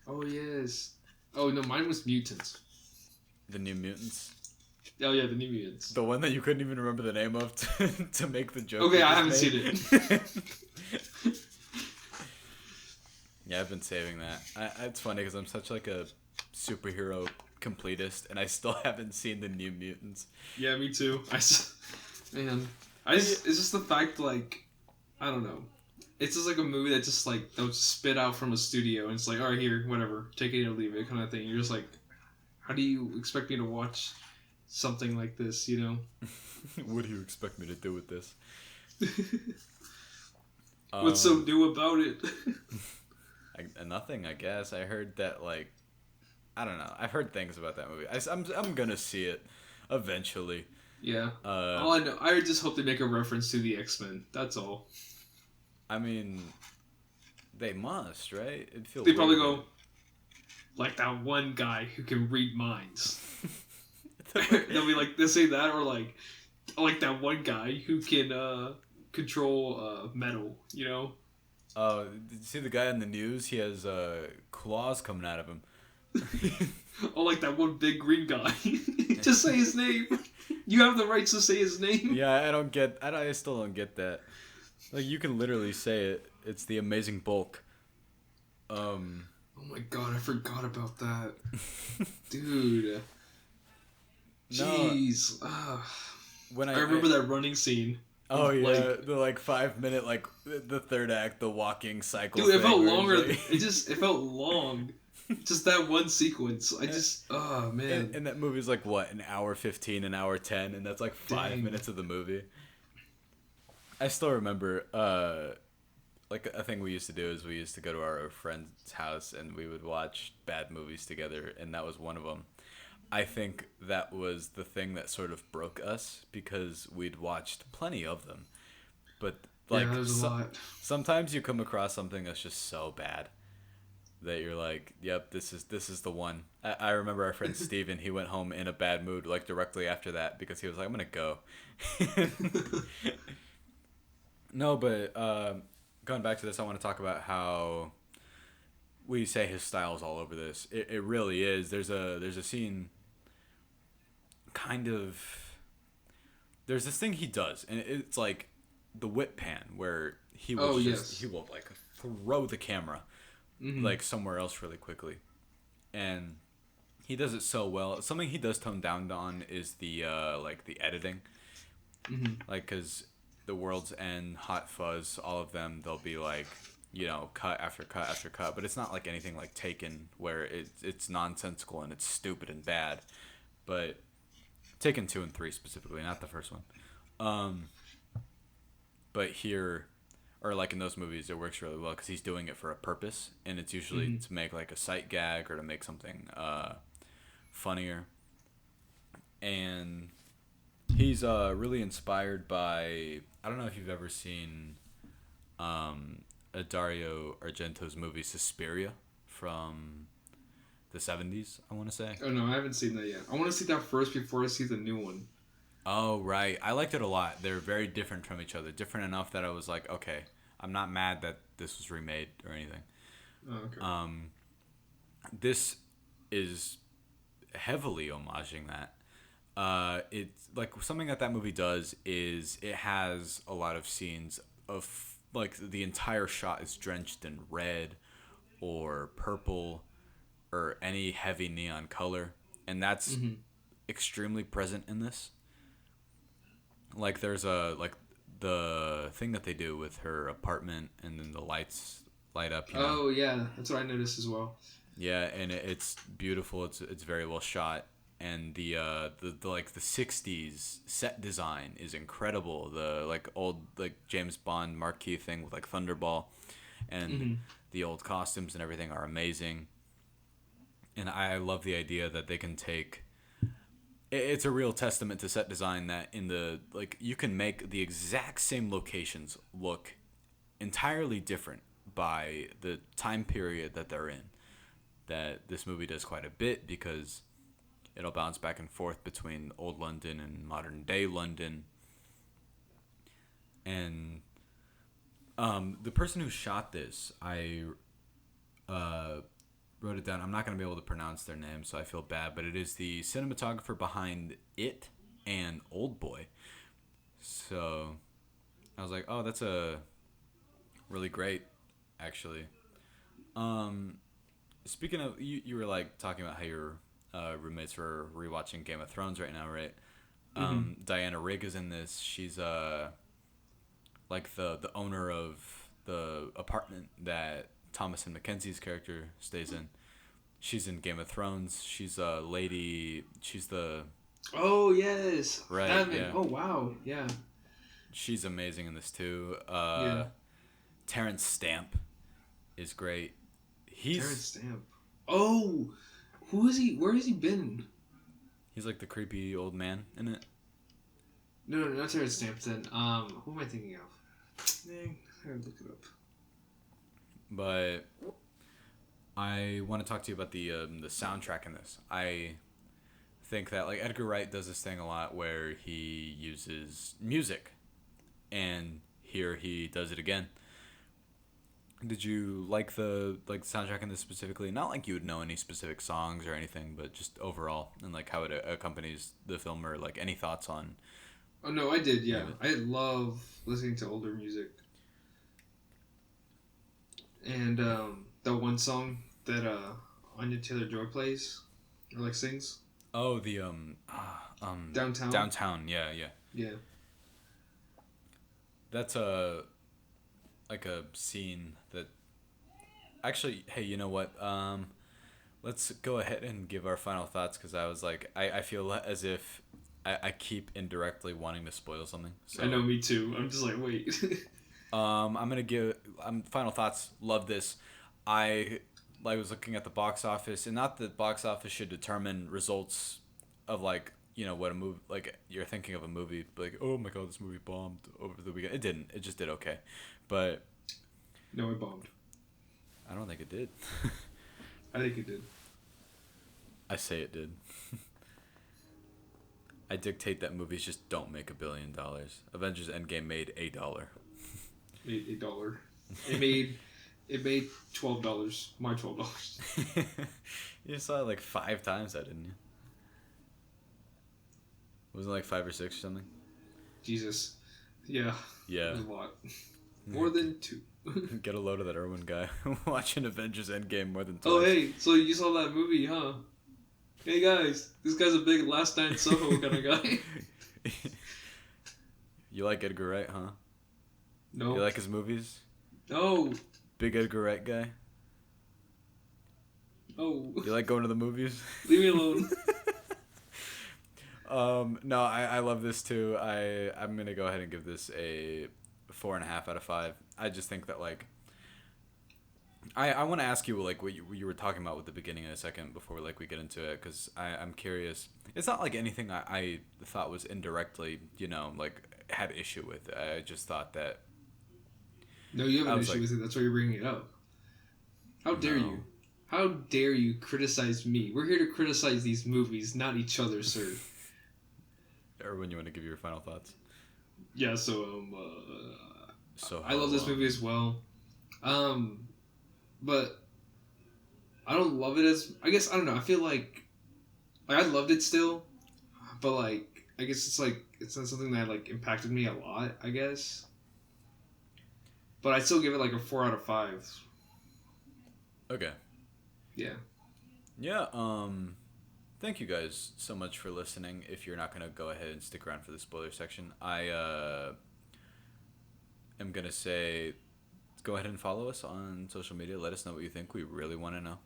Oh yes. Oh no, mine was Mutants. The New Mutants. Oh yeah, the New Mutants. The one that you couldn't even remember the name of to make the joke. Okay, I haven't seen it. Yeah, I've been saving that. It's funny because I'm such like a superhero completist, and I still haven't seen the New Mutants. Yeah, me too. It's just the fact, like, I don't know. It's just like a movie that just like they'll just spit out from a studio, and it's like, all right, here, whatever, take it or leave it, kind of thing. You're just like, how do you expect me to watch something like this? You know? What do you expect me to do with this? What's so new about it? Nothing, I guess. I heard that, like, I don't know. I've heard things about that movie. I'm gonna see it eventually. Yeah. All I know, I just hope they make a reference to the X-Men. That's all. I mean, they must, right? They probably go, like that one guy who can read minds. They'll be like, they say that, or like that one guy who can control metal, you know? Did you see the guy in the news? He has claws coming out of him. Oh, like that one big green guy. Just say his name. You have the rights to say his name. Yeah, I still don't get that. Like, you can literally say it. It's the Amazing Bulk. Oh my god, I forgot about that. Dude. Jeez. When I remember that running scene. Oh yeah, like, the 5 minute, like the third act, the walking cycle. Dude, it felt longer. It felt long. Just that one sequence. Oh man. And that movie's like what, an hour 15, an hour 10, and that's like 5 minutes of the movie. I still remember like a thing we used to do is we used to go to our friend's house and we would watch bad movies together, and that was one of them. I think that was the thing that sort of broke us because we'd watched plenty of them, but Yeah, like there's a lot. sometimes you come across something that's just so bad that you're like, "Yep, this is the one." I remember our friend Steven, he went home in a bad mood like directly after that because he was like, "I'm gonna go." No, but going back to this, I want to talk about how we say his style's all over this. It really is. There's a scene, kind of. There's this thing he does, and it's like the whip pan where Oh yes. he will like throw the camera Mm-hmm. like somewhere else really quickly, and he does it so well. Something he does tone down on is the like the editing, Mm-hmm. like because the World's End, Hot Fuzz, all of them, they'll be like, cut after cut after cut, but it's not like anything like Taken where it's nonsensical and it's stupid and bad. But Taken 2 and 3 specifically, not the first one. Um, but here, or like in those movies, it works really well because he's doing it for a purpose, and it's usually Mm-hmm. to make like a sight gag or to make something funnier. And he's really inspired by, I don't know if you've ever seen a Dario Argento's movie Suspiria from the 70s, I want to say. Oh no, I haven't seen that yet. I want to see that first before I see the new one. Oh, right. I liked it a lot. They're very different from each other. Different enough that I was like, okay, I'm not mad that this was remade or anything. Oh, okay. This is heavily homaging that. It's like something that movie does is it has a lot of scenes of like the entire shot is drenched in red or purple or any heavy neon color, and that's Mm-hmm. extremely present in this. Like there's a like the thing that they do with her apartment and then the lights light up, Oh yeah, that's what I noticed as well. Yeah, and it's beautiful. It's very well shot, and the like the '60s set design is incredible. The like old like James Bond marquee thing with like Thunderball, and Mm-hmm. the old costumes and everything are amazing. And I love the idea that they can take. It's a real testament to set design that in the like you can make the exact same locations look entirely different by the time period that they're in. That this movie does quite a bit because it'll bounce back and forth between old London and modern day London. And the person who shot this, I uh, wrote it down. I'm not going to be able to pronounce their name, so I feel bad. But it is the cinematographer behind It and Old Boy. So I was like, oh, that's a really great, actually. Um, Speaking of, you were like talking about how your roommates were rewatching Game of Thrones right now, right? Mm-hmm. Diana Rigg is in this. She's like the owner of the apartment that Thomas and Mackenzie's character stays in. She's in Game of Thrones. She's a lady. She's the Oh yes, right, Evan. yeah. Oh wow, yeah, She's amazing in this too. yeah. Terrence Stamp is great. Terrence He's Stamp. Oh, who is he? Where has he been? he's like the creepy old man in it. No, no, not Terrence Stamp. Then, who am I thinking of? Dang, I gotta look it up. But I want to talk to you about the soundtrack in this. I think that like Edgar Wright does this thing a lot where he uses music, and here he does it again. Did you like the soundtrack in this specifically? Not like you would know any specific songs or anything, but just overall and like how it accompanies the film or like any thoughts on Oh no, I did. any Yeah, of it. I love listening to older music, and the one song that Anya Taylor Joy plays or like sings Oh, the downtown. downtown. Yeah, yeah. Yeah. That's a like a scene that actually. Hey, you know what? Let's go ahead and give our final thoughts because I was like, I feel as if I keep indirectly wanting to spoil something. I know, So me too. I'm just like, wait. I'm gonna give. Final thoughts. Love this. I was looking at the box office, and not that box office should determine results of like what a movie like you're thinking of a movie like, oh my god, this movie bombed over the weekend. It didn't. It just did okay, but No, it bombed. I don't think it did. I think it did. I say it did. I dictate that movies just don't make $1 billion. Avengers Endgame made $1. Made $1. It made $12. My $12. You saw it like 5 times, that didn't you? Wasn't it like 5 or 6 or something? Jesus. Yeah. Yeah. It was a lot. More than 2. Get a load of that Erwin guy watching Avengers Endgame more than twice. Oh, hey, so you saw that movie, huh? Hey, guys, this guy's a big Last Night in Soho kind of guy. You like Edgar Wright, huh? No. You like his movies? No. Big Edgar Wright guy? Oh. You like going to the movies? Leave me alone. No, I love this too. I'm gonna go ahead and give this a 4.5 out of 5. I just think that like I want to ask you like what you were talking about with the beginning in a second before like we get into it, because I'm curious. It's not like anything I thought was indirectly like had issue with. I just thought that. No, you have an issue like, with it. That's why you're bringing it up. How dare you? How dare you criticize me? We're here to criticize these movies, not each other, sir. Erwin, you want to give your final thoughts? Yeah, so So I love this movie as well. But I don't love it as, I guess, I don't know. I feel like I loved it still, but like I guess it's not something that like impacted me a lot, I guess. But I'd still give it like a 4 out of 5. Okay. Yeah. Yeah. Thank you guys so much for listening. If you're not gonna go ahead and stick around for the spoiler section, I am gonna say, go ahead and follow us on social media. Let us know what you think. We really want to know.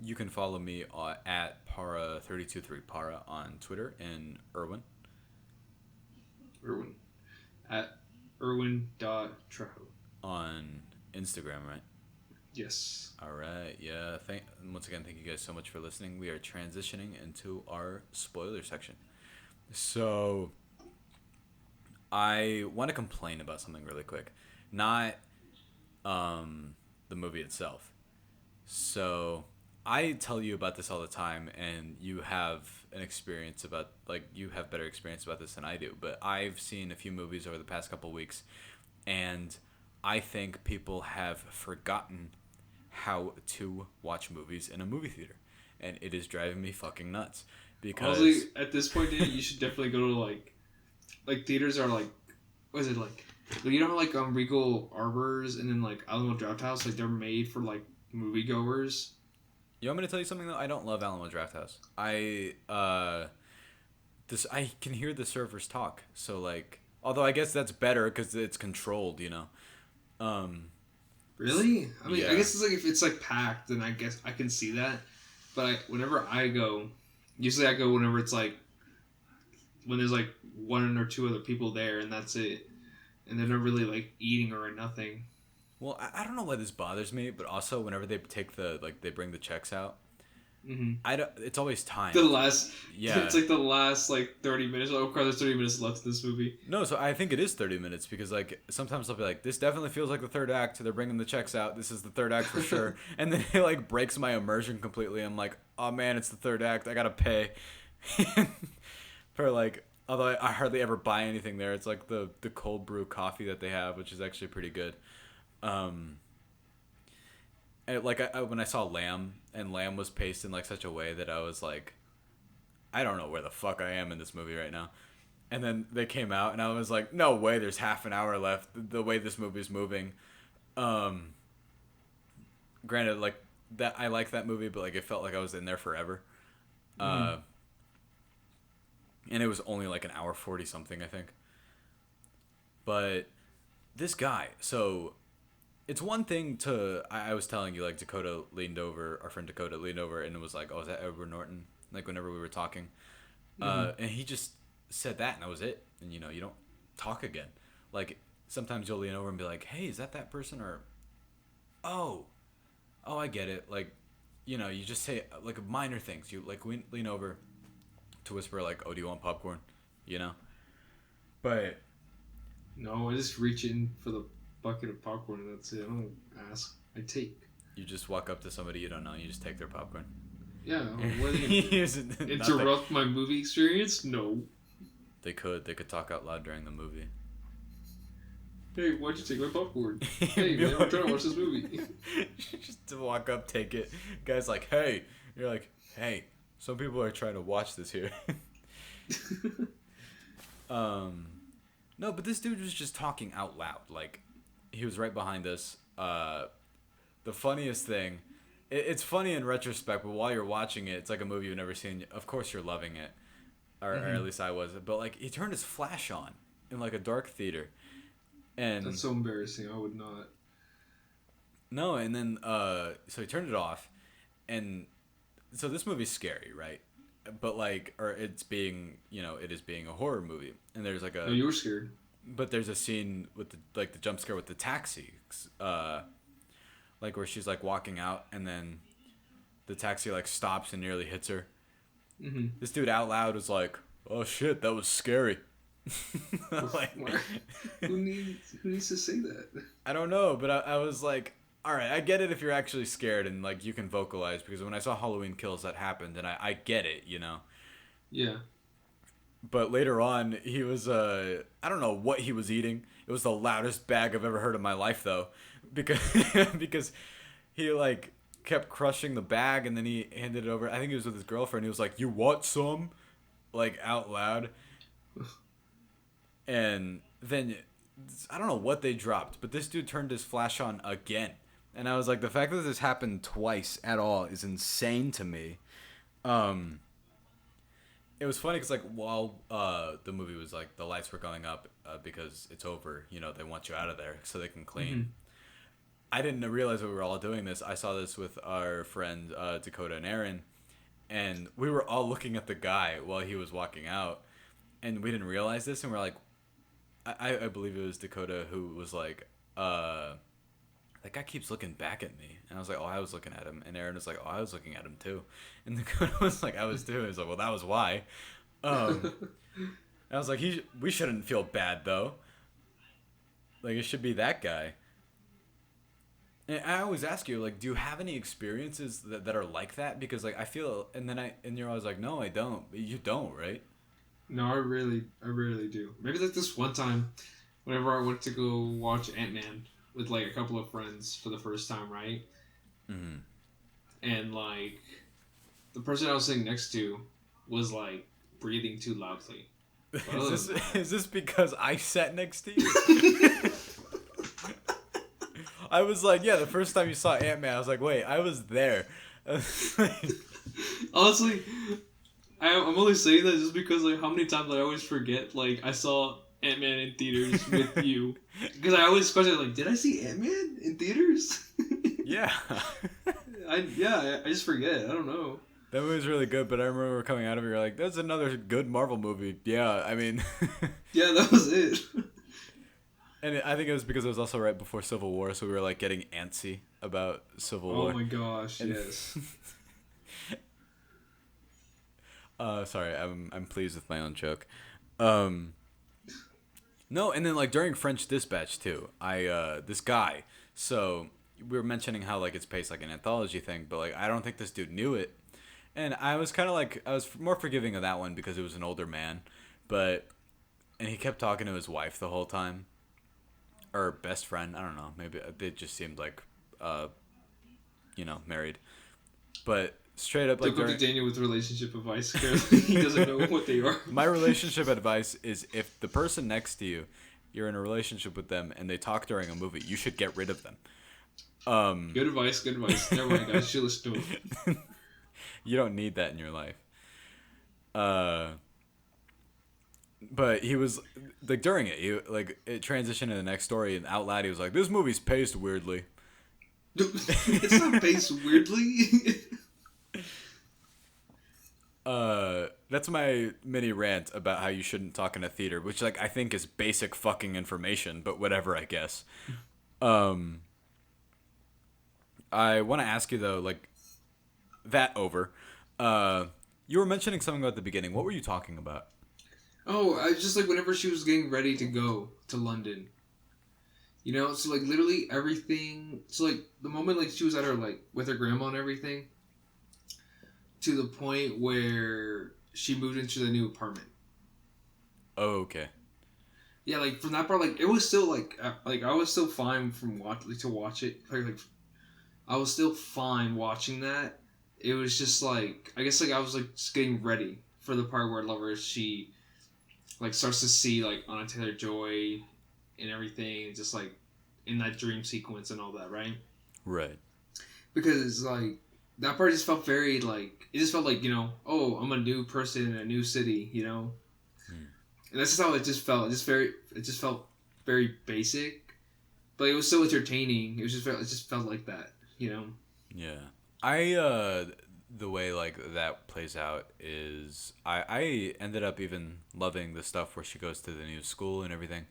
You can follow me at Para323 Para on Twitter, and Erwin. Erwin. At Erwin.Trejo. On Instagram, right? Yes. All right. Yeah. Once again, thank you guys so much for listening. We are transitioning into our spoiler section. So I want to complain about something really quick. Not the movie itself. So I tell you about this all the time, and you have an experience about, like, you have better experience about this than I do. But I've seen a few movies over the past couple weeks, and I think people have forgotten how to watch movies in a movie theater, and it is driving me fucking nuts. Because honestly, at this point, dude, you should definitely go to like theaters are like, what is it like? You know how like Regal Arbors and then like Alamo Drafthouse, like they're made for like moviegoers. You want me to tell you something though? I don't love Alamo Drafthouse. I can hear the servers talk. So like, although I guess that's better because it's controlled, Really? I mean, Yeah. I guess it's like if it's like packed, then I guess I can see that. But whenever I go, usually I go whenever it's like when there's like 1 or 2 other people there, and that's it, and they're not really like eating or nothing. Well, I don't know why this bothers me, but also whenever they take they bring the checks out, it's always timed. The last, Yeah. it's like the last like 30 minutes. Oh, crap, there's 30 minutes left in this movie. No, so I think it is 30 minutes because like sometimes I'll be like, this definitely feels like the third act. They're bringing the checks out. This is the third act for sure. And then it like breaks my immersion completely. I'm like, oh man, it's the third act. I gotta pay for like. Although I hardly ever buy anything there. It's like the cold brew coffee that they have, which is actually pretty good. And like when I saw Lamb, and Lamb was paced in like such a way that I was like, I don't know where the fuck I am in this movie right now. And then they came out, and I was like, no way, there's half an hour left. The way this movie's moving. Granted, like that, I like that movie, but like it felt like I was in there forever. And it was only like an hour 40 something, I think. But this guy, so it's one thing to, I was telling you, like our friend Dakota leaned over and it was like, oh, is that Edward Norton? Like whenever we were talking. And he just said that and that was it. And you don't talk again. like sometimes you'll lean over and be like, "Hey, is that person?" Or, "Oh, oh, I get it." Like, you just say like minor things. You like lean over to whisper like, "Oh, do you want popcorn?" You know. But No, I just reach in for the bucket of popcorn and that's it. I don't ask. I take. you just walk up to somebody you don't know. You just take their popcorn. Yeah, what are they gonna do? Interrupt my movie experience? No. They could talk out loud during the movie. Hey, why'd you take my popcorn? Hey, man, I'm trying to watch this movie. Just to walk up, take it. Guy's like, "Hey," you're like, "Hey, some people are trying to watch this here." No, but this dude was just talking out loud. Like, he was right behind us. The funniest thing, it's funny in retrospect, but while you're watching it, it's like a movie you've never seen. Of course, you're loving it, or at least I was. But like, he turned his flash on in like a dark theater, and that's so embarrassing. I would not. No, and then so he turned it off, and so this movie's scary, right? But like, or it's being, it is being a horror movie, and there's like No, you were scared. but there's a scene with the jump scare with the taxi, like where she's like walking out, and then the taxi like stops and nearly hits her. Mm-hmm. This dude out loud was like, "Oh shit, that was scary." Like, who needs to say that? I don't know, but I was like, all right, I get it if you're actually scared and like you can vocalize, because when I saw Halloween Kills, that happened, and I get it, Yeah. But later on, he was I don't know what he was eating. It was the loudest bag I've ever heard in my life, though, because because he like kept crushing the bag, and then he handed it over. I think he was with his girlfriend. He was like, "You want some?" Like out loud. And then I don't know what they dropped, but this dude turned his flash on again. And I was like, the fact that this happened twice at all is insane to me. It was funny because like while the movie was like the lights were going up because it's over, they want you out of there so they can clean. Mm-hmm. I didn't realize that we were all doing this. I saw this with our friend Dakota and Aaron, and we were all looking at the guy while he was walking out, and we didn't realize this, and we're like, I believe it was Dakota who was like, that guy keeps looking back at me. And I was like, oh, I was looking at him. And Aaron was like, oh, I was looking at him too. And Dakota was like, I was too. He was like, well, that was why. And I was like, we shouldn't feel bad though. Like, it should be that guy. And I always ask you, like, do you have any experiences that are like that? Because like I feel, and you're always like, no, I don't. You don't, right? No, I really do. Maybe like this one time, whenever I went to go watch Ant-Man with like a couple of friends for the first time, right? Mm-hmm. And like, the person I was sitting next to was like breathing too loudly. Is this because I sat next to you? I was like, yeah, the first time you saw Ant-Man, I was like, wait, I was there. Honestly, I'm only saying that just because like how many times I always forget like I saw Ant-Man in theaters with you, because I always question like, did I see Ant-Man in theaters? Yeah. I just forget. I don't know. That movie was really good, but I remember coming out of it, you're like, that's another good Marvel movie. Yeah, I mean. Yeah, that was it. And I think it was because it was also right before Civil War, so we were like getting antsy about Civil War. Oh my gosh, yes. Sorry, I'm pleased with my own joke. No, and then like during French Dispatch too, this guy. So we were mentioning how like it's paced like an anthology thing, but like I don't think this dude knew it, and I was kind of like I was more forgiving of that one because it was an older man, and he kept talking to his wife the whole time, or best friend. I don't know. Maybe they just seemed like, married, but. Straight up, like don't go to Daniel with relationship advice because he doesn't know what they are. My relationship advice is if the person next to you, you're in a relationship with them and they talk during a movie, you should get rid of them. Good advice. Never mind, guys. You should listen to him. You don't need that in your life. But he was like during it, it transitioned to the next story, and out loud he was like, "This movie's paced weirdly." It's not paced weirdly. That's my mini rant about how you shouldn't talk in a theater, which like I think is basic fucking information, but whatever, I guess. Um, I want to ask you though, like that over. Uh, you were mentioning something about the beginning. What were you talking about? Oh, I just like whenever she was getting ready to go to London. You know, so like literally everything. So like the moment like she was at her like with her grandma and everything, to the point where she moved into the new apartment. Oh, okay. Yeah, like from that part, like it was still like I was still fine from to watch it. Like I was still fine watching that. It was just like I guess like I was like just getting ready for the part where Lover she like starts to see like Anna Taylor Joy and everything, just like in that dream sequence and all that, right? Right. Because like that part just felt very like it just felt like oh, I'm a new person in a new city, Hmm. and that's just how it just felt. It just felt very basic, but it was so entertaining. It just felt like that, Yeah. I the way like that plays out is I ended up even loving the stuff where she goes to the new school and everything.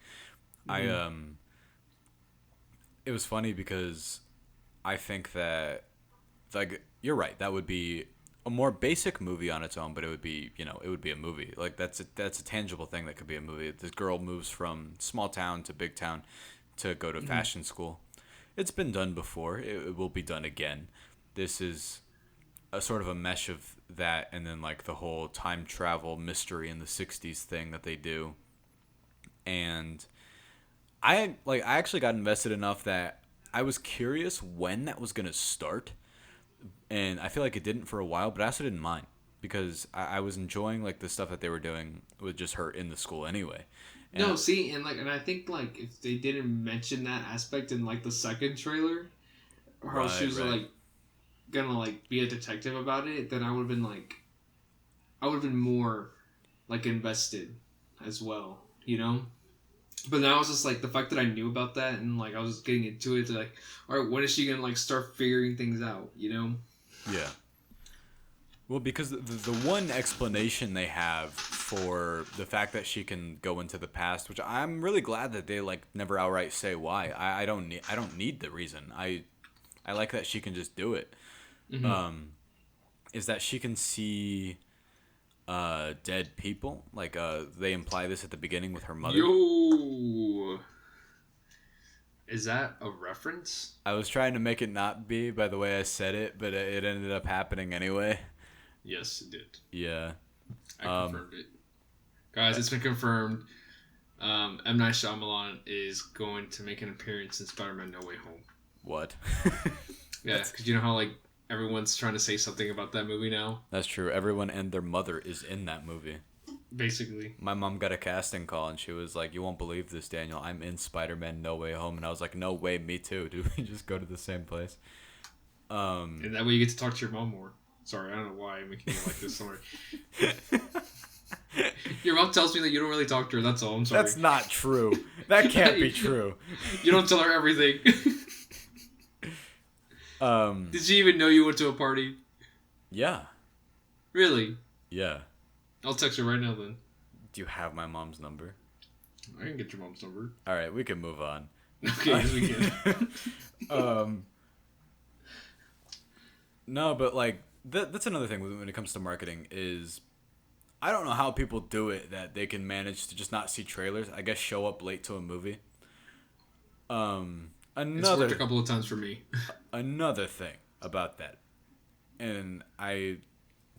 I Mm-hmm. It was funny because I think that like you're right, that would be a more basic movie on its own, but it would be, it would be a movie. Like that's a tangible thing that could be a movie. This girl moves from small town to big town to go to Mm-hmm. fashion school. It's been done before. It will be done again. This is a sort of a mesh of that and then like the whole time travel mystery in the 60s thing that they do. And I actually got invested enough that I was curious when that was going to start, and I feel like it didn't for a while, but I also didn't mind because I was enjoying like the stuff that they were doing with just her in the school anyway. And No, see, and I think like if they didn't mention that aspect in like the second trailer, or how she right, was right. like gonna like be a detective about it, then I would have been more like invested as well, But now it's just like the fact that I knew about that and like I was getting into it, like, all right, when is she gonna like start figuring things out? Yeah. Well, because the one explanation they have for the fact that she can go into the past, which I'm really glad that they like never outright say why. I don't need the reason. I like that she can just do it. Mm-hmm. Um, is that she can see dead people? Like they imply this at the beginning with her mother. Yo, is that a reference? I was trying to make it not be by the way I said it, but it ended up happening anyway. Yes, it did. Yeah. I Um, confirmed it, guys. It's been confirmed. M Night Shyamalan is going to make an appearance in Spider-Man: No Way Home. what? Yeah, That's because you know how like everyone's trying to say something about that movie now. that's true. Everyone and their mother is in that movie. Basically, My mom got a casting call and she was like, "You won't believe this, Daniel. I'm in Spider-Man: No Way Home." And I was like, "No way, me too. Do we just go to the same place?" Um, and that way you get to talk to your mom more. Sorry, I don't know why I'm making it like this. Sorry. Your mom tells me that you don't really talk to her. That's all. I'm sorry. that's not true. That can't be true. You don't tell her everything. Um, Did she even know you went to a party? yeah, Really? yeah. I'll text her right now then. Do you have my mom's number? I can get your mom's number. All right, we can move on. Okay, yes we can. um, no, but like that's another thing when it comes to marketing is I don't know how people do it that they can manage to just not see trailers. I guess show up late to a movie. It's worked a Another couple of times for me. another thing about that, and I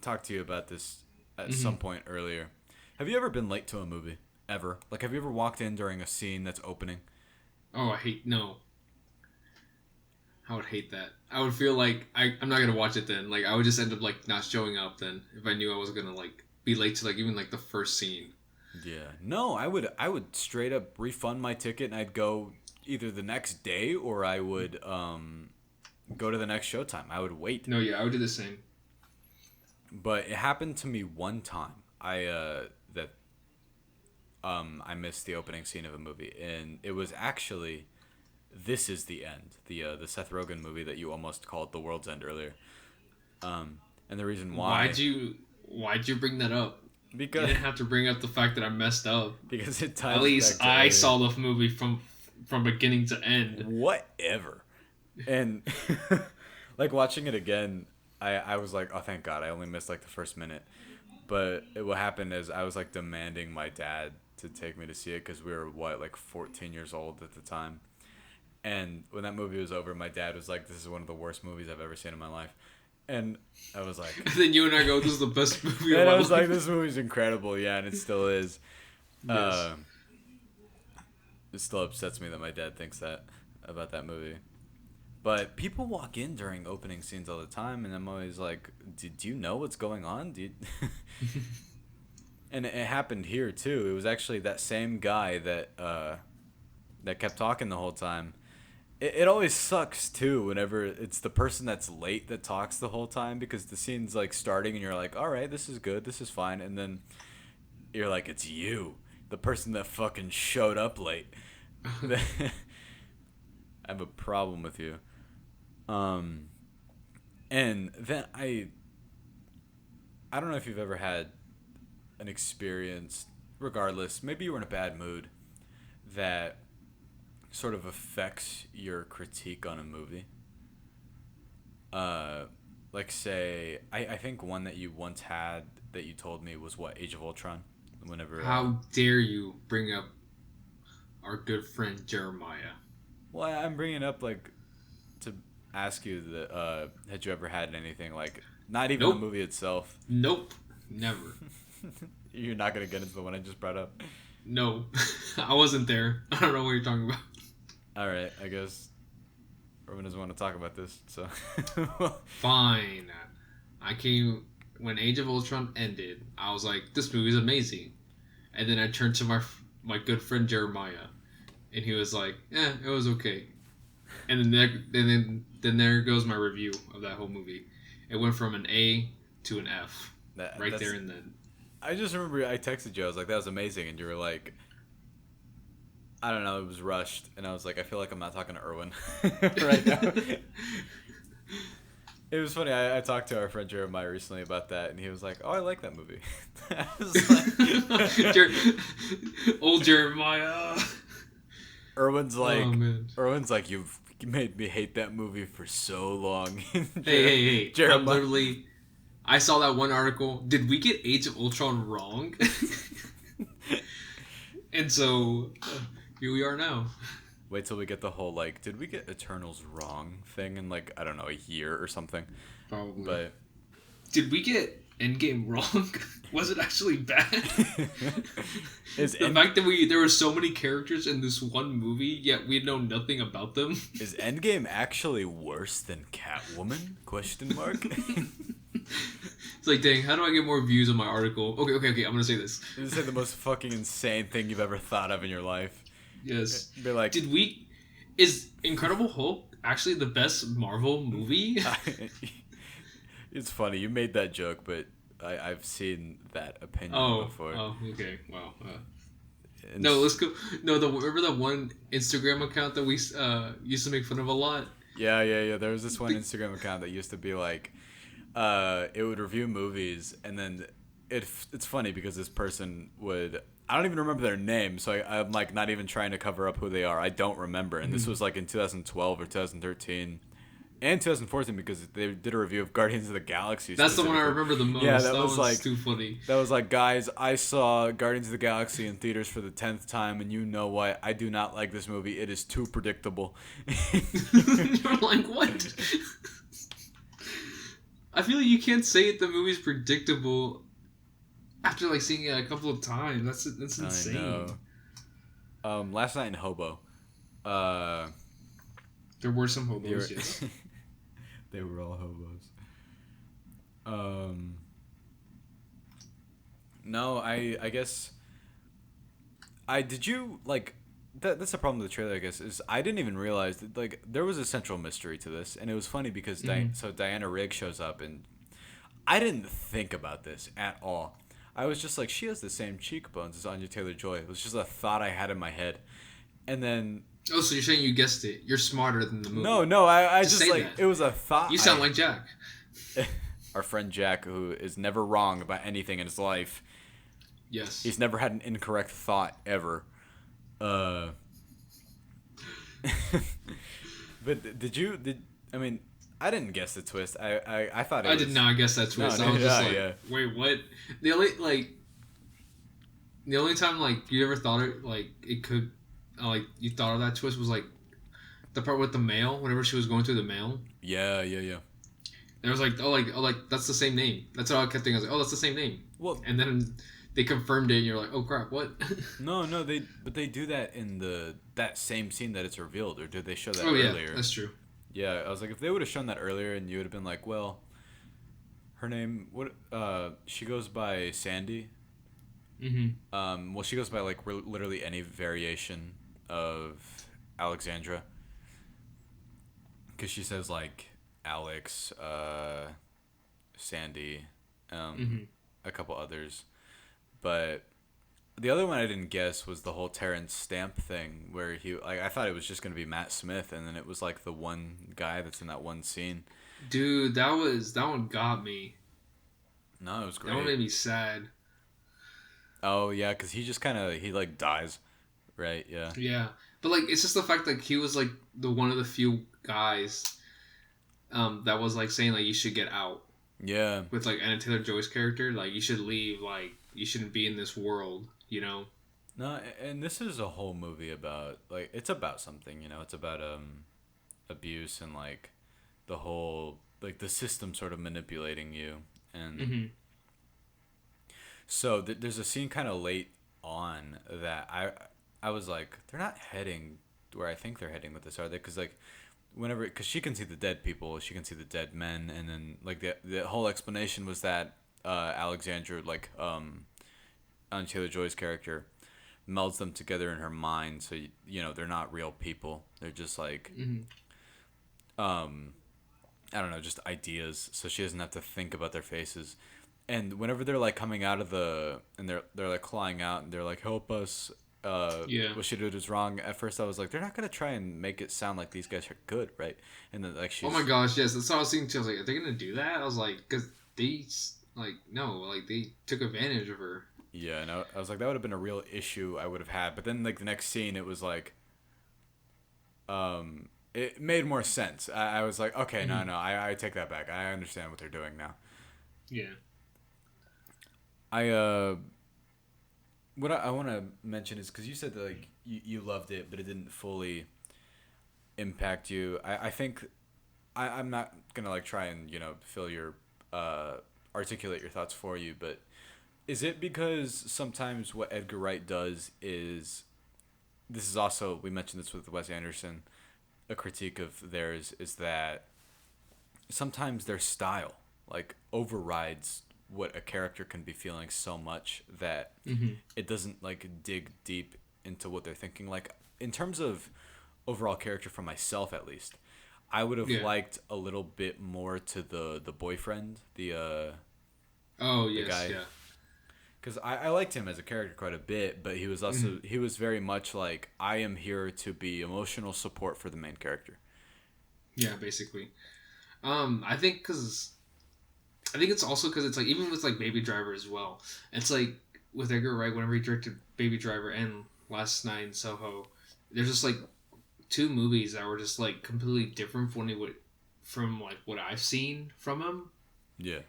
talked to you about this at Hmm. some point earlier. Have you ever been late to a movie? Ever? Like, have you ever walked in during a scene that's opening? Oh, I hate no. I would hate that. I would feel like I'm not gonna watch it then. Like I would just end up like not showing up then if I knew I was gonna like be late to like even like the first scene. Yeah. No, I would straight up refund my ticket and I'd go either the next day or I would go to the next showtime. I would wait. No, yeah, I would do the same. But it happened to me one time. That I missed the opening scene of a movie and it was actually This Is the End, the Seth Rogen movie that you almost called The World's End earlier. And the reason why Why'd you bring that up? You because didn't have to bring up the fact that I messed up. because it ties At least back to I Alien. saw the movie from beginning to end. Whatever. And like watching it again, I was like, oh thank God, I only missed like the first minute. But what happened is I was like demanding my dad to take me to see it because we were like 14 years old at the time. And when that movie was over, my dad was like, "This is one of the worst movies I've ever seen in my life." And I was like, And then you and I go, "This is the best movie of and my I was life." like, "This movie's incredible, yeah," and it still is. Yes. It still upsets me that my dad thinks that about that movie. But people walk in during opening scenes all the time, and I'm always like, "Do you know what's going on? Do you... And it happened here too. It was actually that same guy that kept talking the whole time. It always sucks too whenever it's the person that's late that talks the whole time because the scene's like starting and you're like, all right, this is good, this is fine, and then you're like, it's you, the person that fucking showed up late. I have a problem with you. And then I don't know if you've ever had an experience, regardless, maybe you were in a bad mood, that sort of affects your critique on a movie. Like say, I think one that you once had that you told me was what, Age of Ultron? Whenever How dare you bring up our good friend Jeremiah? well, I'm bringing it up like to ask you that had you ever had anything like not even Nope. the movie itself? Nope. Never. You're not gonna get into the one I just brought up. No. I wasn't there. I don't know what you're talking about. All right, I guess Erwin doesn't want to talk about this, so. Fine. I came when Age of Ultron ended. I was like, "This movie's amazing," and then I turned to my good friend Jeremiah, and he was like, it was okay." And then there goes my review of that whole movie. It went from an A to an F right there and then. I just remember I texted you. I was like, "That was amazing," and you were like, "I don't know, it was rushed," and I was like, "I feel like I'm not talking to Erwin right now." It was funny. I talked to our friend Jeremiah recently about that, and he was like, "Oh, I like that movie." I was like, Old Jeremiah. Erwin's like, Oh, man. Erwin's like, "You've made me hate that movie for so long." Hey. Jeremiah. I saw that one article. Did we get Age of Ultron wrong? And so, here we are now. Wait till we get the whole, like, did we get Eternals wrong thing in, like, I don't know, a year or something? Probably. But Did we get Endgame wrong? Was it actually bad? The fact that there were so many characters in this one movie, yet we know nothing about them. Is Endgame actually worse than Catwoman? Question mark. It's like, dang, how do I get more views on my article? Okay, I'm gonna say this. This is like the most fucking insane thing you've ever thought of in your life. Yes. Be like, is Incredible Hulk actually the best Marvel movie? It's funny, you made that joke, but I've seen that opinion before. Oh, okay, wow. No, let's go. No, remember that one Instagram account that we used to make fun of a lot? Yeah. There was this one Instagram account that used to be like, it would review movies, and then it's funny because this person would, I don't even remember their name, so I'm like not even trying to cover up who they are. I don't remember, and this was like in 2012 or 2013. And 2014 because they did a review of Guardians of the Galaxy. That's the one I remember the most. Yeah, that was like too funny. That was like, guys, I saw Guardians of the Galaxy in theaters for the 10th time, and you know what? I do not like this movie. It is too predictable. You're like, what? I feel like you can't say the movie's predictable after like seeing it a couple of times. That's insane. I know. Last Night in Hobo. There were some hobos, yes. They were all hobos. No, I guess did you like that's the problem with the trailer, I guess, is I didn't even realize that like there was a central mystery to this, and it was funny because so Diana Rigg shows up, and I didn't think about this at all. I was just like, she has the same cheekbones as Anya Taylor-Joy. It was just a thought I had in my head, and then. Oh, so you're saying you guessed it? You're smarter than the movie. No, I just like that. It was a thought. You sound like Jack. Our friend Jack, who is never wrong about anything in his life. Yes. He's never had an incorrect thought ever. Uh, but did I mean I didn't guess the twist. I thought it I was did not guess that no, twist. I no was just yeah like, yeah wait, what? The only like the only time like you ever thought it like it could like you thought of that twist was like the part with the mail. Whenever she was going through the mail, yeah. and it was like like that's the same name. That's all I kept thinking. I was like, oh, that's the same name. Well, And then they confirmed it, and you're like, oh crap, what? no, they do that in that same scene that it's revealed, or did they show that Oh yeah, earlier? that's true. Yeah, I was like, if they would have shown that earlier, and you would have been like, well, her name what she goes by Sandy. Mm-hmm. Well, she goes by like literally any variation of Alexandra, because she says like Alex, Sandy, Mm-hmm. a couple others, but the other one I didn't guess was the whole Terrence Stamp thing, where he like I thought it was just gonna be Matt Smith, and then it was like the one guy that's in that one scene. Dude, that one got me. No, it was That one great. made me sad. Oh yeah, because he just kind of he like dies, right? Yeah. Yeah, but like it's just the fact that he was like the one of the few guys that was like saying like you should get out Yeah. with like Anna Taylor Joy's character, like you should leave, like you shouldn't be in this world, you know. No, and this is a whole movie about like it's about something, it's about abuse and like the whole like the system sort of manipulating you. And Mm-hmm. so there's a scene kind of late on that I was like they're not heading where I think they're heading with this, are they? Cuz like whenever cuz she can see the dead people, she can see the dead men, and then like the whole explanation was that Alexandra like on Taylor Joy's character melds them together in her mind, so they're not real people, they're just like Mm-hmm. um I don't know, just ideas, so she doesn't have to think about their faces. And whenever they're like coming out of and they're like clawing out and they're like help us, Yeah. what she did was wrong, at first I was like they're not gonna try and make it sound like these guys are good, right? And then like Oh she's my gosh, yes, that's what I was thinking too. I was like, are they gonna do that? I was like, because they like no, like they took advantage of her. yeah, and I was like that would have been a real issue I would have had, but then like the next scene it was like it made more sense. I was like, okay, Mm-hmm. no, I take that back. I understand what they're doing now. Yeah. I what I want to mention is because you said that like you loved it, but it didn't fully impact you. I think I'm not gonna like try and fill your articulate your thoughts for you, but is it because sometimes what Edgar Wright does is this is also we mentioned this with Wes Anderson, a critique of theirs is that sometimes their style like overrides what a character can be feeling so much that Mm-hmm. it doesn't like dig deep into what they're thinking. Like in terms of overall character for myself at least, I would have Yeah. liked a little bit more to the boyfriend, Oh the yes, guy, yeah. because I liked him as a character quite a bit, but he was also Mm-hmm. he was very much like I am here to be emotional support for the main character. Yeah, basically. I think it's also because it's like even with like Baby Driver as well. It's like with Edgar Wright, whenever he directed Baby Driver and Last Night in Soho, there's just like two movies that were just like completely different from like what I've seen from him. Yeah.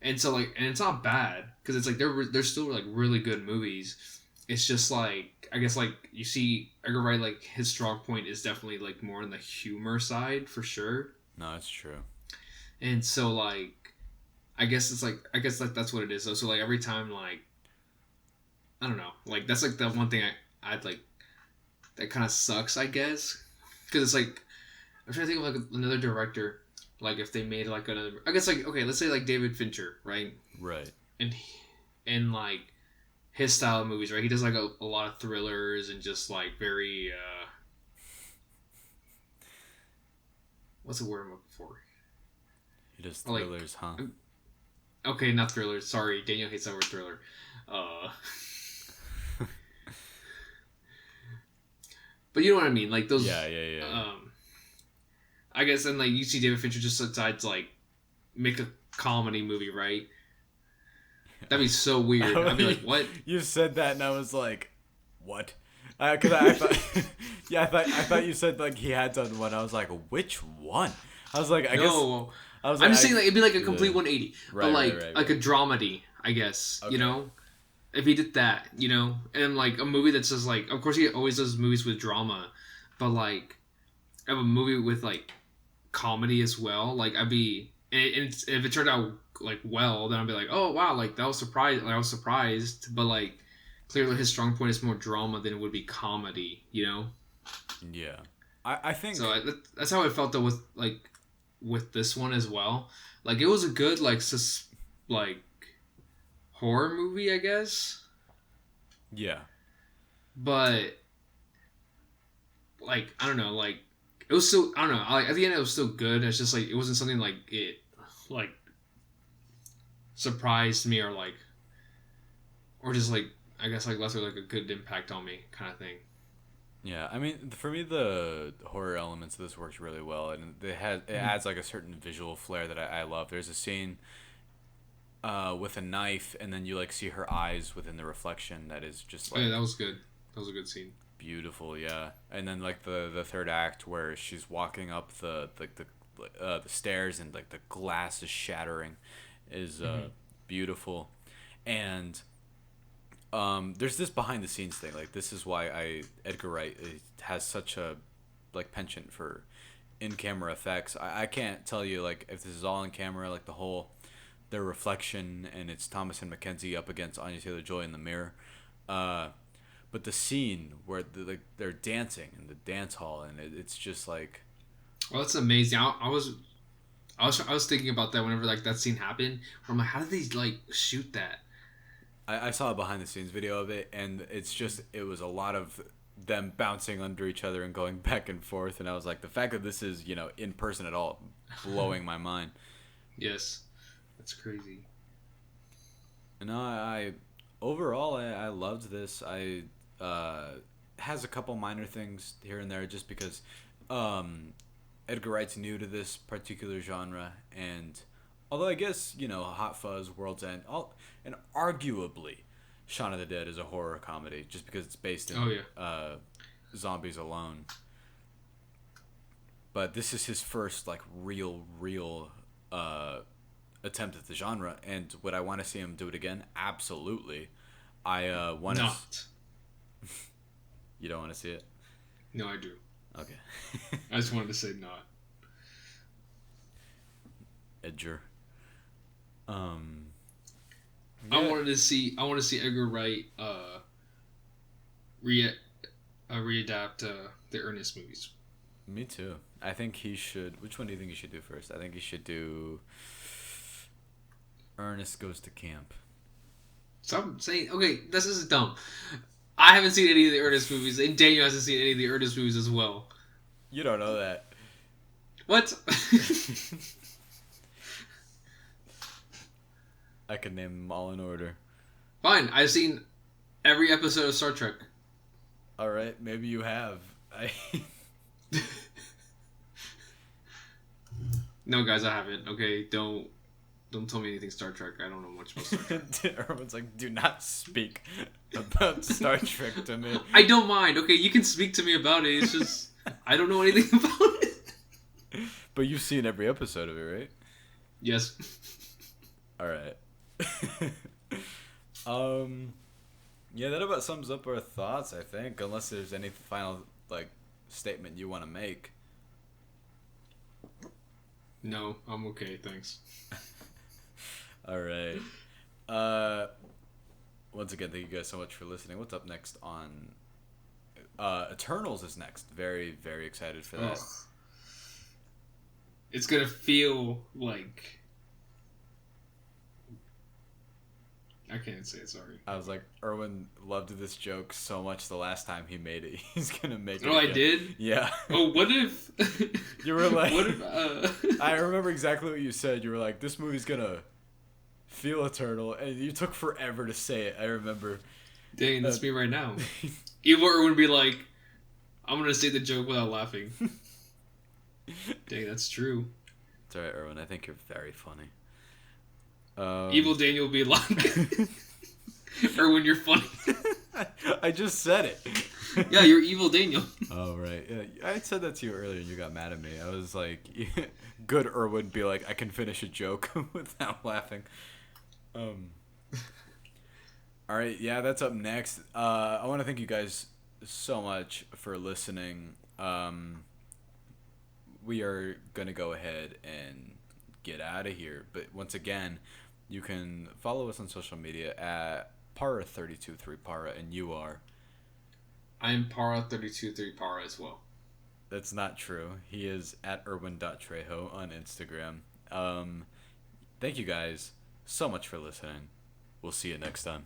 And so like, and it's not bad because it's like they're still like really good movies. It's just like I guess like you see Edgar Wright, like his strong point is definitely like more on the humor side for sure. No, that's true. And so like I guess like that's what it is. So like every time like I don't know, like that's like the one thing I'd like that kind of sucks, I guess, because it's like I'm trying to think of like another director, like if they made like another, I guess like okay, let's say like David Fincher, right? Right. And and like his style of movies, right? He does like a lot of thrillers and just like very what's the word I'm looking for? He does Like thrillers, huh? okay, not thrillers. Sorry, Daniel hates that word thriller. Uh, but you know what I mean, like those. Yeah. I guess, and like you see David Fincher just decides like make a comedy movie, right? That'd be so weird. I'd be like, what? You said that, and I was like, what? Because I thought, yeah, I thought you said like he had done one. I was like, which one? I was like, I guess. No. I was I'm like, just saying like it'd be like a yeah. complete 180, Right, but like right. a dramedy, I guess. Okay. You know, if he did that, you know, and like a movie that's just like, of course he always does movies with drama, but like have a movie with like comedy as well. Like I'd be, and if it turned out like well, then I'd be like, oh wow, like that was surprised. Like, I was surprised, but like clearly his strong point is more drama than it would be comedy. You know. Yeah, I think So that's how I felt though with this one as well. Like it was a good like horror movie, I guess. yeah. But like I don't know, like it was still I don't know. Like, at the end, it was still good. It's just like it wasn't something like it like surprised me or just like I guess like left like a good impact on me kind of thing. Yeah, I mean, for me, the horror elements of this works really well, and it adds like a certain visual flair that I love. There's a scene with a knife, and then you like see her eyes within the reflection. That is just Oh, yeah, like that was good. That was a good scene. beautiful, yeah. And then like the third act where she's walking up the stairs and like the glass is shattering is beautiful, and there's this behind the scenes thing. Like this is why Edgar Wright has such a like penchant for in camera effects. I can't tell you like if this is all in camera, like their reflection, and it's Thomas and Mackenzie up against Anya Taylor-Joy in the mirror. But the scene where they're dancing in the dance hall, and it's just like, Well, that's amazing. I was thinking about that whenever like that scene happened. Where I'm like, how did they like shoot that? I saw a behind the scenes video of it, and it was a lot of them bouncing under each other and going back and forth, and I was like, the fact that this is in person at all, blowing my mind. Yes, that's crazy. No, I overall I loved this. I has a couple minor things here and there just because Edgar Wright's new to this particular genre, and although I guess Hot Fuzz, World's End, and arguably Shaun of the Dead is a horror comedy just because it's based in zombies alone. But this is his first like real attempt at the genre, and would I want to see him do it again? Absolutely. I want to. Not. You don't want to see it? No, I do. Okay. I just wanted to say not. Edger. I want to see Edgar Wright readapt the Ernest movies. Me too. I think he should. Which one do you think he should do first? I think he should do Ernest Goes to Camp. Stop saying okay. This is dumb. I haven't seen any of the Ernest movies, and Daniel hasn't seen any of the Ernest movies as well. You don't know that. What? I could name them all in order. Fine. I've seen every episode of Star Trek. All right, maybe you have. No, guys, I haven't. Okay, don't tell me anything Star Trek. I don't know much about Star Trek. Everyone's like, do not speak about Star Trek to me. I don't mind. Okay, you can speak to me about it. It's just I don't know anything about it. But you've seen every episode of it, right? Yes. All right. Yeah, that about sums up our thoughts, I think, unless there's any final statement you want to make. No, I'm okay, thanks. All right. Once again, thank you guys so much for listening. What's up next on Eternals is next. Very, very excited for that. Ugh. It's gonna feel like I can't say it, sorry. I was like, Erwin loved this joke so much the last time he made it. He's gonna make it. Oh, again. I did? Yeah. Oh, what if You were like, what if I remember exactly what you said. You were like, this movie's gonna feel eternal, and you took forever to say it. I remember. Dang, that's me right now. Evil Erwin would be like, I'm gonna say the joke without laughing. Dang, that's true. It's alright, Erwin. I think you're very funny. Evil Daniel will be like, Erwin, you're funny. I just said it. Yeah, you're Evil Daniel. Oh, right. Yeah, I said that to you earlier and you got mad at me. I was like, good Erwin be like, I can finish a joke without laughing. All right, yeah, that's up next. I want to thank you guys so much for listening. We are going to go ahead and get out of here. But once again, you can follow us on social media at Para323Para, and you are. I'm Para323 Para as well. That's not true. He is at Erwin.trejo on Instagram. Thank you guys so much for listening. We'll see you next time.